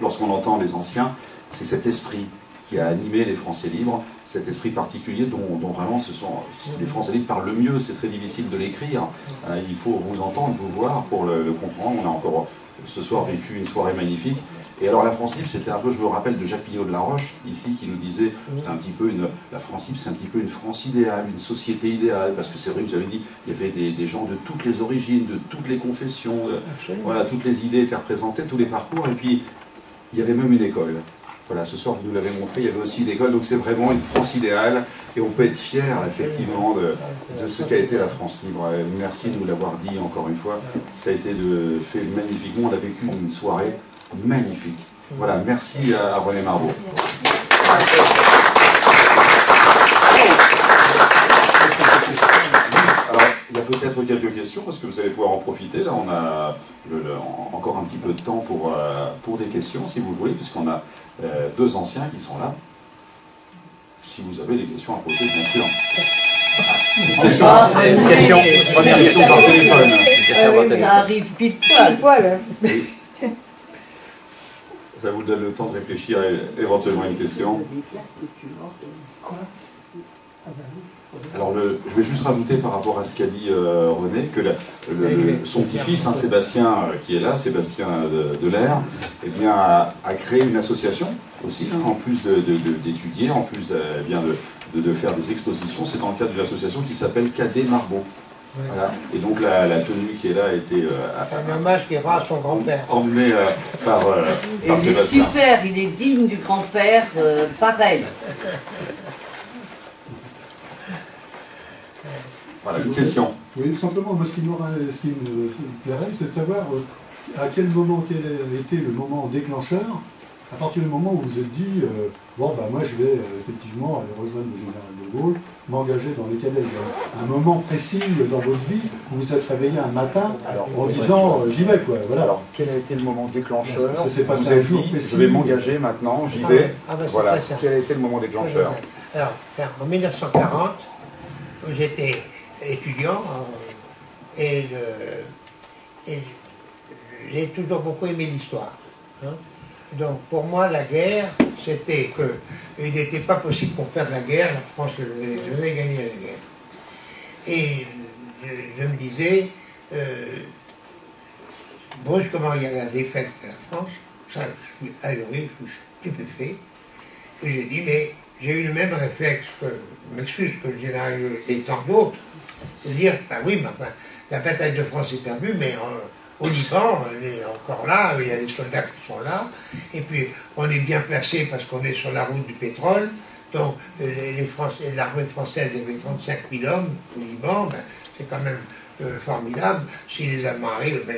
lorsqu'on entend les anciens, c'est cet esprit qui a animé les Français libres, cet esprit particulier dont vraiment les Français libres parlent le mieux. C'est très difficile de l'écrire, il faut vous entendre, vous voir pour le comprendre. On a encore ce soir vécu une soirée magnifique. Et alors la France libre, c'était un peu, je me rappelle de Jacques Pignot de la Roche, ici, qui nous disait, c'était un petit peu la France libre, c'est un petit peu une France idéale, une société idéale, parce que c'est vrai que vous avez dit, il y avait des gens de toutes les origines, de toutes les confessions, voilà, toutes les idées étaient représentées, tous les parcours, et puis il y avait même une école. Voilà, ce soir, vous nous l'avez montré, il y avait aussi une école, donc c'est vraiment une France idéale, et on peut être fier, effectivement, de ce qu'a été la France libre. Merci de nous l'avoir dit encore une fois, ça a été fait magnifiquement, on a vécu une soirée magnifique. Voilà, merci à René Marbeau. Alors, il y a peut-être quelques questions, parce que vous allez pouvoir en profiter. Là, on a encore un petit peu de temps pour des questions, si vous le voulez, puisqu'on a deux anciens qui sont là. Si vous avez des questions à poser, bien sûr. Une question. Première question par téléphone. Ça arrive pile poil. Oui. Ça vous donne le temps de réfléchir à éventuellement une question. Alors, je vais juste rajouter par rapport à ce qu'a dit René, que son petit-fils, Sébastien, qui est là, Sébastien Delair, eh bien, a créé une association aussi, en plus d'étudier, en plus de faire des expositions. C'est dans le cadre d'une association qui s'appelle Cadet Marbeau. Voilà. Et donc la tenue qui est là a été un hommage qui rend à son grand-père. Emmené par Il est Sébastien. super, il est digne du grand-père, pareil. Voilà, une question. Oui, simplement, moi, ce qui me plairait, c'est de savoir à quel a été le moment déclencheur, à partir du moment où vous vous êtes dit, bon, bah, moi, je vais effectivement aller rejoindre le général de Gaulle, m'engager dans les cadets. Un moment précis dans votre vie où vous êtes réveillé un matin en disant, j'y vais, quoi. Voilà. Alors, quel a été le moment déclencheur? Ça s'est passé vous un avez jour dit, précis. je vais m'engager maintenant, j'y vais. Voilà. Quel a été le moment déclencheur? Alors, en 1940, j'étais étudiant et j'ai toujours beaucoup aimé l'histoire. Donc pour moi la guerre, c'était qu'il n'était pas possible pour faire de la guerre, la France devait gagner la guerre. Et je me disais, brusquement il y a la défaite de la France, ça je suis ahuri, je suis stupéfait. Et j'ai dit, mais j'ai eu le même réflexe que, je m'excuse, que le général et tant d'autres, de dire, bah oui, mais enfin, la bataille de France est perdue, mais au Liban, elle est encore là, il y a les soldats qui sont là, et puis on est bien placé parce qu'on est sur la route du pétrole, donc l'armée française avait 35 000 hommes au Liban, ben, c'est quand même formidable. Si les Allemands arrivent, ben,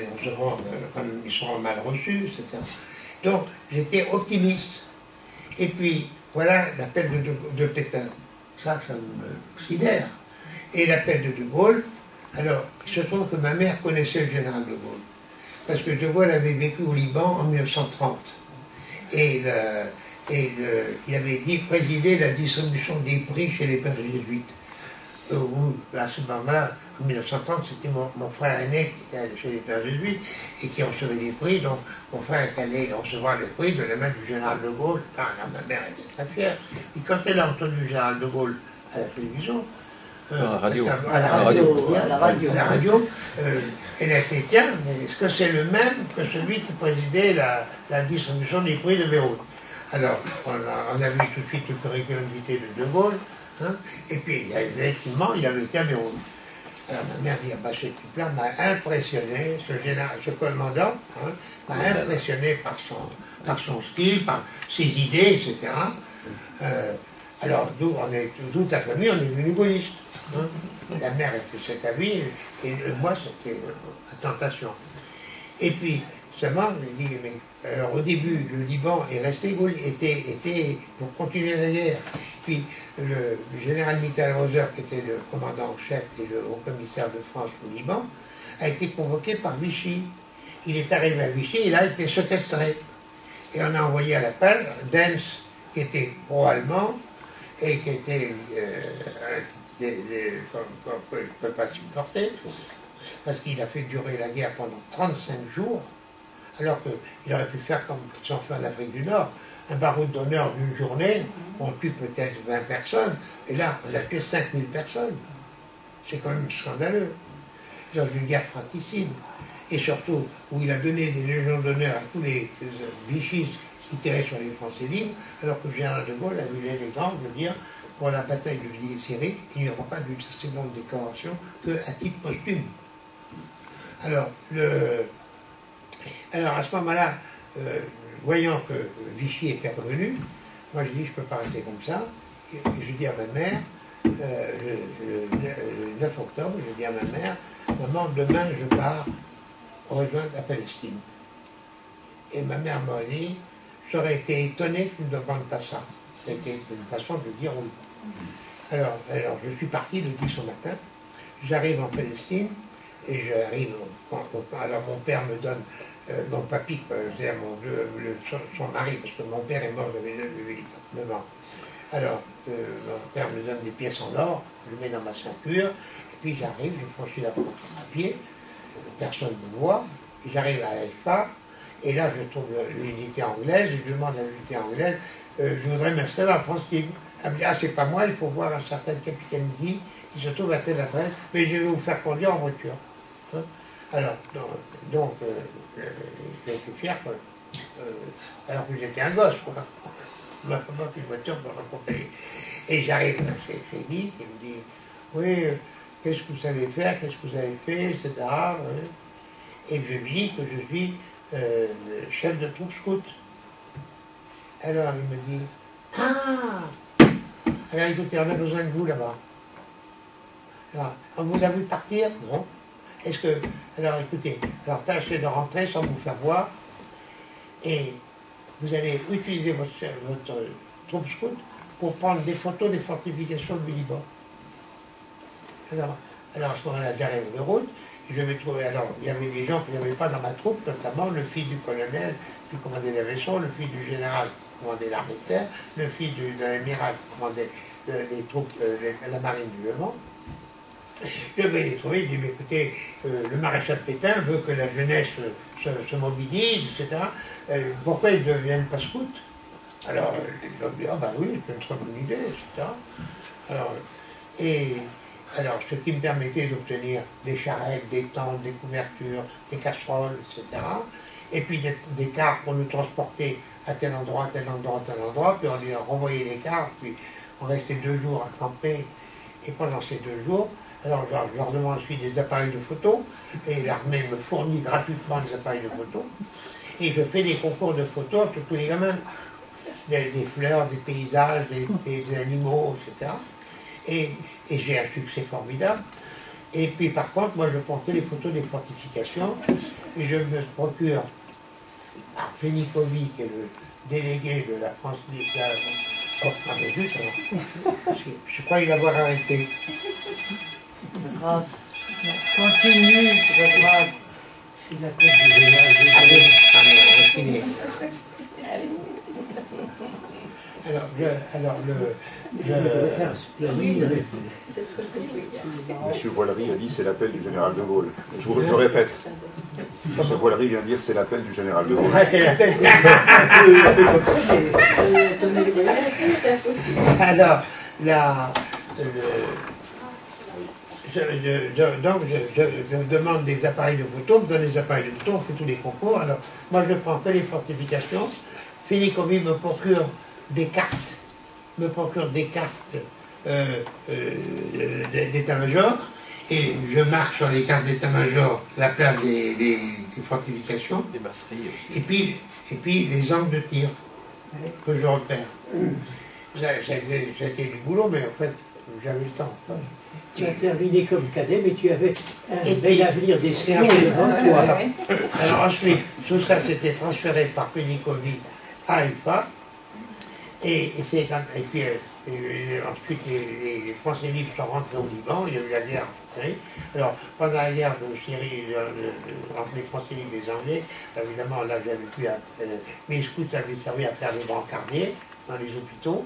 ils seront mal reçus, etc. Donc j'étais optimiste. Et puis, voilà l'appel de Pétain. Ça me sidère. et l'appel de Gaulle. Alors, il se trouve que ma mère connaissait le général de Gaulle, parce que De Gaulle avait vécu au Liban en 1930. Et il avait présidé la distribution des prix chez les pères jésuites. À ce moment-là, en 1930, c'était mon frère aîné qui était allé chez les pères jésuites et qui recevait des prix. Donc mon frère est allé recevoir les prix de la main du général de Gaulle. Alors, ma mère était très fière. Et quand elle a entendu le général de Gaulle à la télévision, à la radio, elle a été, tiens, mais est-ce que c'est le même que celui qui présidait la distribution des prix de Beyrouth? Alors, on a vu tout de suite le curriculum vitae de Gaulle, hein, et puis, effectivement, il avait été à Beyrouth. Alors, ma mère dit, ah, bah, ce type-là m'a impressionné, ce commandant, hein, m'a impressionné par son style, par ses idées, etc. Alors, toute la famille, on est devenus gaullistes. Hein. La mère était cet avis, et moi, c'était la tentation. Et puis, seulement, je dis, mais alors, au début, le Liban est resté était pour continuer la guerre. Puis, le général Mitterrand, qui était le commandant en chef et le haut-commissaire de France au Liban, a été convoqué par Vichy. Il est arrivé à Vichy, il a été séquestré. Et on a envoyé à l'appel Dens, qui était pro-allemand, et qui était qu'on ne peut pas supporter, parce qu'il a fait durer la guerre pendant 35 jours, alors qu'il aurait pu faire comme son fait en Afrique du Nord, un baroud d'honneur d'une journée, on tue peut-être 20 personnes, et là, on a tué 5000 personnes. C'est quand même scandaleux. Dans une guerre fratricide, et surtout où il a donné des légions d'honneur à tous les vichistes qui tiraient sur les Français libres, alors que le général de Gaulle a eu l'élégance de dire pour la bataille de Syrie, il n'y aura pas d'une si longue décoration qu'à titre posthume. Alors à ce moment-là, voyant que Vichy était revenu, moi je dis je ne peux pas rester comme ça. Et je dis à ma mère, le 9 octobre, je dis à ma mère, maman, demain je pars rejoindre la Palestine. Et ma mère m'a dit, j'aurais été étonné que tu ne demandes pas ça. C'était une façon de dire oui. Alors je suis parti le 10 au matin, j'arrive en Palestine, et j'arrive, alors mon père me donne, mon papy, c'est-à-dire son mari, parce que mon père est mort, j'avais 9 ans. Alors, mon père me donne des pièces en or, je les mets dans ma ceinture, et puis j'arrive, je franchis la frontière à pied, personne ne me voit, et j'arrive à Haïfa, et là je trouve l'unité anglaise, et je demande à l'unité anglaise, je voudrais m'installer en France libre. Elle me dit, ah c'est pas moi, il faut voir un certain capitaine Guy, qui se trouve à telle adresse, mais je vais vous faire conduire en voiture. Hein? Alors, donc j'ai été fier, alors que j'étais un gosse, quoi. Moi, une voiture pour raconter. Et j'arrive chez Guy, qui me dit, oui, qu'est-ce que vous savez faire, qu'est-ce que vous avez fait, etc. Et je lui dis que je suis chef de troupe scout. Alors il me dit, ah, alors écoutez, on a besoin de vous là-bas. Alors, on vous a vu partir? Non. Est-ce que, alors écoutez, alors tâchez de rentrer sans vous faire voir, et vous allez utiliser votre troupe scout pour prendre des photos des fortifications du Liban. Alors à ce moment-là, j'arrive de route, et je vais trouver, alors il y avait des gens qu'il n'y avait pas dans ma troupe, notamment le fils du colonel qui commandait la vaisseau, le fils du général qui commandait l'armée de terre, le fils de l'amiral qui commandait les troupes, la marine du Levant. Je vais les trouver, je dis, mais écoutez, le maréchal Pétain veut que la jeunesse se mobilise, etc. Pourquoi ils ne deviennent pas scouts? Alors, ils ont dit, ah ben oui, c'est une très bonne idée, etc. Alors, ce qui me permettait d'obtenir des charrettes, des tentes, des couvertures, des casseroles, etc. Et puis des cars pour nous transporter à tel endroit, tel endroit, tel endroit, puis on lui a renvoyé les cars, puis on restait 2 jours à camper, et pendant ces 2 jours, alors je leur demande ensuite des appareils de photo, et l'armée me fournit gratuitement des appareils de photo, et je fais des concours de photos pour tous les gamins, des fleurs, des paysages, des animaux, etc. Et j'ai un succès formidable. Et puis par contre, moi je portais les photos des fortifications, et je me procure Arfenikovi, qui est le délégué de la France libre. Oh, ah mais zut, alors. Je crois l'avoir arrêté. Grave. Continue, c'est pas grave. C'est la cause du village. Allez, on va finir. Monsieur Voilery a dit c'est l'appel du général de Gaulle. Je répète. Monsieur Voilery vient de dire c'est l'appel du général de Gaulle. Ah, c'est l'appel. Alors, je demande des appareils de photo, me donne des appareils de photo, on fait tous les concours. Alors, moi je prends que les fortifications. Philippe Covy me procure des cartes, d'état-major, et je marque sur les cartes d'état-major la place des fortifications, et puis les angles de tir que je repère. Ça a été du boulot, mais en fait, j'avais le temps. Tu as terminé comme cadet, mais tu avais un bel avenir d'espion devant toi. Alors ensuite, tout ça s'était transféré par Pénicovi à UFA, et puis ensuite les Français libres sont rentrés au Liban, il y a eu la guerre en Syrie. Alors pendant la guerre de Syrie, entre les Français libres et les Anglais, évidemment là j'avais pu, mes scouts avaient servi à faire des brancardiers dans les hôpitaux,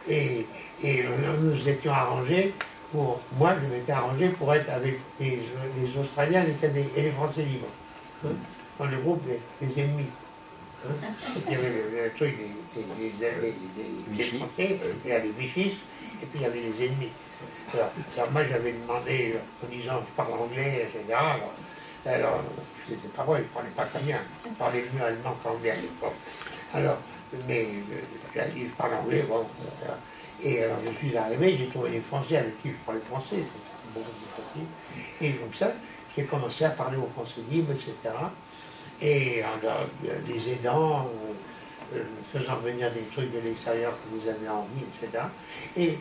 et nous étions arrangés. Moi, je m'étais arrangé pour être avec les Australiens, les Canadiens et les Français libres, dans le groupe des ennemis. Il y avait le truc des Français, il y avait les Vichy, et puis il y avait les ennemis. Alors moi, j'avais demandé, en disant je parle anglais, etc. Alors c'était pas vrai, je ne parlais pas très bien. Je parlais mieux allemand qu'anglais à l'époque. Alors, mais je parle anglais, bon. Et alors je suis arrivé, j'ai trouvé des Français avec qui je parlais français, c'est beaucoup plus facile. Et comme ça, j'ai commencé à parler aux Français libres, etc. Et en les aidant, faisant venir des trucs de l'extérieur que vous avez envie, etc. Et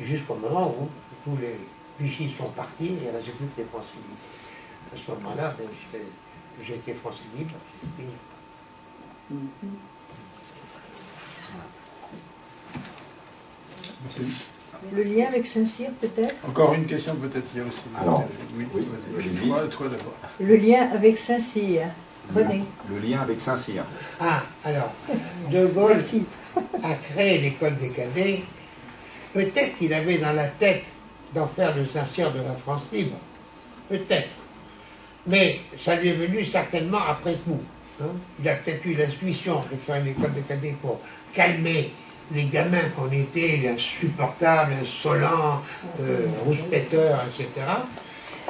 jusqu'au moment où tous les Vichy sont partis, il ne restait plus que les Français libres. À ce moment-là, j'ai été Français libre, c'est fini. Le lien avec Saint-Cyr, peut-être? Encore une question, peut-être, il y a aussi... Alors, oui, toi d'abord. Le lien avec Saint-Cyr. René. Le lien avec Saint-Cyr. Ah, alors, De Gaulle a créé l'école des cadets. Peut-être qu'il avait dans la tête d'en faire le Saint-Cyr de la France libre. Peut-être. Mais ça lui est venu certainement après coup. Il a peut-être eu l'intuition de faire une école des cadets pour calmer les gamins qu'on était, insupportables, insolents, rouspéteurs, etc.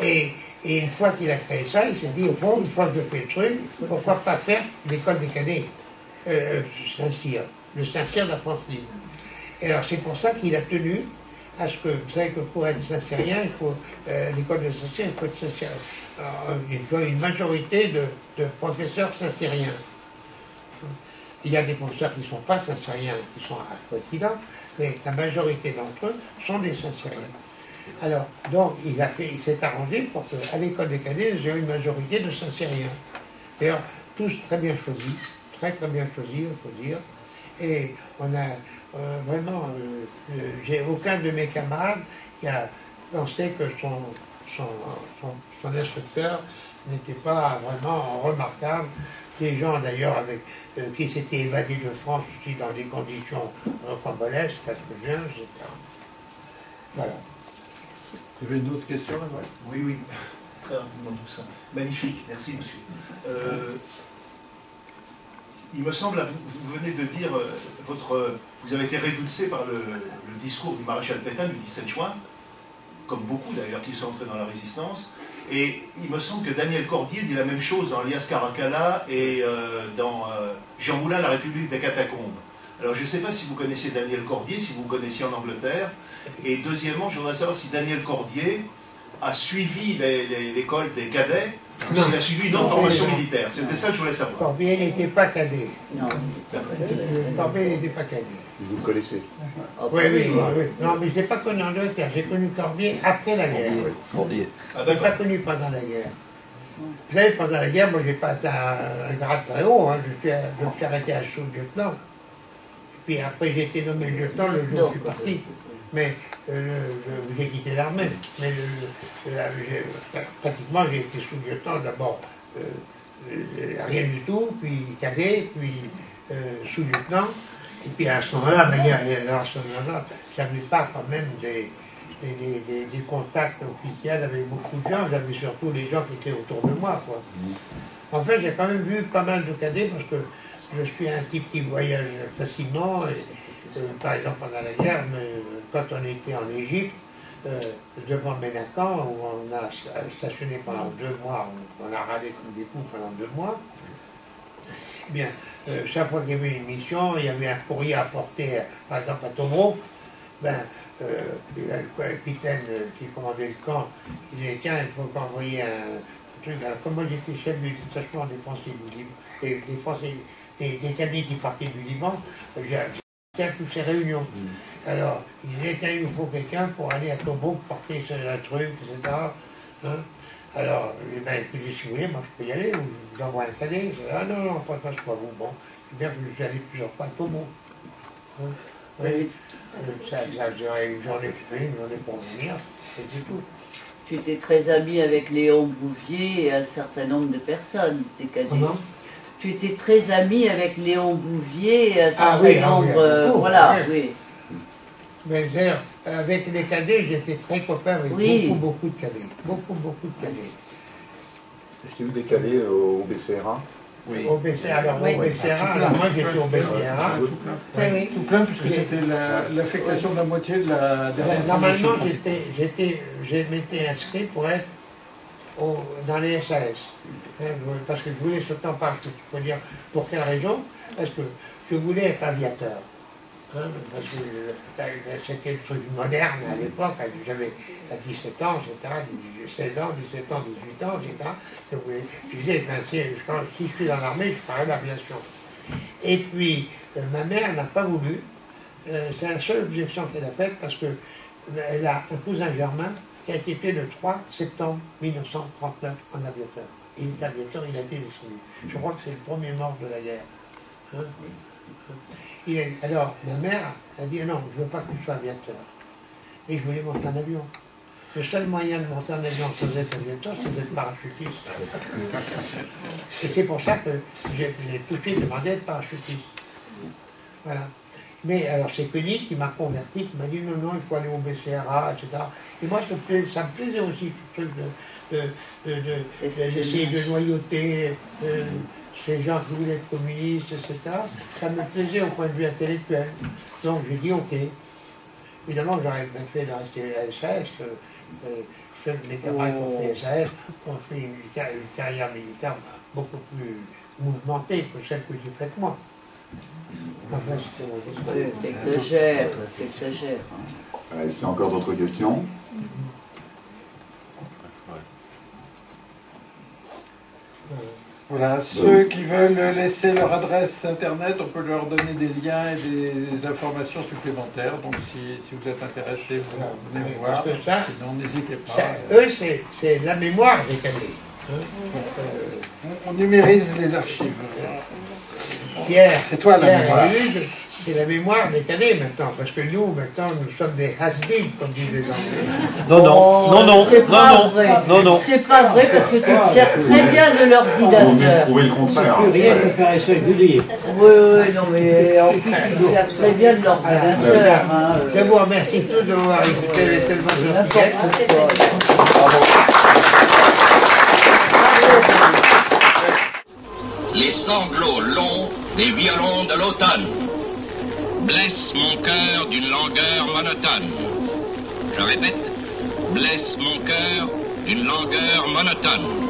Et une fois qu'il a créé ça, il s'est dit, au fond, une fois que je fais le truc, pourquoi pas faire l'école des cadets Saint-Cyr, le Saint-Cyr de la France libre. Et alors c'est pour ça qu'il a tenu à ce que, vous savez que pour être Saint-Cyrien, il faut, l'école de Saint-Cyr, il faut être Saint-Cyrien. Il faut une majorité de professeurs saint-cyriens. Il y a des professeurs qui ne sont pas saint-cyriens, qui sont à Coquillan, mais la majorité d'entre eux sont des saint-cyriens. Alors, donc, il s'est arrangé pour qu'à l'école des cadets, j'ai une majorité de saint-cyriens. D'ailleurs, tous très bien choisis, très bien choisis, il faut dire. Et on a vraiment, j'ai aucun de mes camarades qui a pensé que son instructeur n'était pas vraiment remarquable. Des gens d'ailleurs qui s'étaient évadés de France aussi dans des conditions rocambolesques, parce que jeunes, etc. Voilà. Il y avait une autre question là-bas? Oui, très rapidement tout ça. Magnifique, merci monsieur. Il me semble, vous venez de dire, vous avez été révulsé par le discours du maréchal Pétain du 17 juin, comme beaucoup d'ailleurs qui sont entrés dans la résistance, et il me semble que Daniel Cordier dit la même chose dans Lias Caracalla et dans Jean Moulin, La République des Catacombes. Alors je ne sais pas si vous connaissez Daniel Cordier, si vous connaissiez en Angleterre, et deuxièmement, je voudrais savoir si Daniel Cordier a suivi l'école des cadets, ou s'il a suivi une autre formation militaire. C'était ça que je voulais savoir. Corbier n'était pas cadet. Non. Corbier n'était pas cadet. Vous le connaissez? Oui. Non, mais je n'ai pas connu en Angleterre. J'ai connu Corbier après la guerre. Cordier. Je ne l'ai pas connu pendant la guerre. Vous savez, pendant la guerre, moi, je n'ai pas atteint un grade très haut. Hein. Je suis arrêté à sous-lieutenant. Et puis après, j'ai été nommé lieutenant le jour où je suis parti. Mais j'ai quitté l'armée. Mais pratiquement, j'ai été sous-lieutenant d'abord, rien du tout, puis cadet, puis sous-lieutenant. Et puis à ce moment-là, j'avais pas quand même des contacts officiels avec beaucoup de gens, j'avais surtout les gens qui étaient autour de moi, quoi. En fait, j'ai quand même vu pas mal de cadets parce que je suis un type qui voyage facilement. Et, par exemple, pendant la guerre, quand on était en Égypte, devant Ménacan, où on a stationné pendant 2 mois, on a râlé comme des fous pendant 2 mois, eh bien, chaque fois qu'il y avait une mission, il y avait un courrier à porter, par exemple à Tobruk, ben, le capitaine qui commandait le camp, il disait, tiens, il faut envoyer un truc. Alors, comme moi j'étais chef du détachement des Français du Liban, des cadets qui partaient du Liban, j'ai à toutes ces réunions. Alors, il disait, tiens, il nous faut quelqu'un pour aller à Tobruk, porter ce truc, etc. Hein? Alors, ben, si vous voulez, moi je peux y aller, ou je vous envoie un cadet. Je dis, ah non, non, pas ce soit vous. Bon, c'est bien que je suis allé plusieurs fois à Tobruk. Hein? Oui. J'en ai fait une journée pour venir, et c'est tout. Tu étais très ami avec Léon Bouvier et un certain nombre de personnes, tes cadets. Comment? Tu étais très ami avec Léon Bouvier et un certain nombre... voilà, oui. Mais avec les cadets, j'étais très copain avec beaucoup de cadets. Beaucoup de cadets. Est-ce qu'il y a eu des cadets au BCRA? Oui. Au BCRA, alors oui. Au BCRA, alors moi j'étais au BCRA. Tout plein, puisque c'était l'affectation de la moitié de la dernière. Normalement, je m'étais inscrit pour être dans les SAS. Parce que je voulais sauter en parachute. Il faut dire pour quelle raison? Parce que je voulais être aviateur. Hein, parce que c'était le truc moderne à l'époque, j'avais 17 ans, etc., 16 ans, 17 ans, 18 ans, etc. Je disais, ben, si je suis dans l'armée, je ferai l'aviation. Et puis, ma mère n'a pas voulu, c'est la seule objection qu'elle a faite, parce qu'elle a un cousin germain qui a été fait le 3 septembre 1939 en aviateur. Il est aviateur, il a été descendu. Je crois que c'est le premier mort de la guerre. Hein? Alors, ma mère a dit non, je ne veux pas que tu sois aviateur. Et je voulais monter un avion. Le seul moyen de monter un avion sans être aviateur, c'est d'être parachutiste. Et c'est pour ça que j'ai tout de suite demandé d'être parachutiste. Voilà. Mais alors, c'est Koenig qui m'a converti, qui m'a dit non, non, il faut aller au BCRA, etc. Et moi, ça me plaisait aussi, tout ce truc d'essayer de noyauter. Ces gens qui voulaient être communistes, etc., ça me plaisait au point de vue intellectuel. Donc j'ai dit ok. Évidemment, j'aurais bien fait de rester à la SAS. Les camarades qui ont fait SAS ont fait une carrière militaire beaucoup plus mouvementée que celle que j'ai faite moi. Enfin, t'exagères. Est-ce qu'il y a encore d'autres questions? Voilà, ceux qui veulent laisser leur adresse internet, on peut leur donner des liens et des informations supplémentaires. Donc si vous êtes intéressé, vous venez voir. Sinon, n'hésitez pas. Eux, c'est la mémoire des cadets. On numérise les archives. Pierre, c'est toi la mémoire. C'est la mémoire des cadets maintenant, parce que nous, maintenant, nous sommes des has-beens, comme disent les Anglais. Non. C'est pas vrai, parce que tu te sers très bien de l'ordinateur. Vous pouvez le contraire. Plus rien que carré singulier. Oui, non, mais en plus, tu te sers très bien de l'ordinateur. Je vous remercie tous de m'avoir écouté les tellement gentillesses. Les sanglots longs des violons de l'automne blessent mon cœur d'une langueur monotone. Je répète, blessent mon cœur d'une langueur monotone.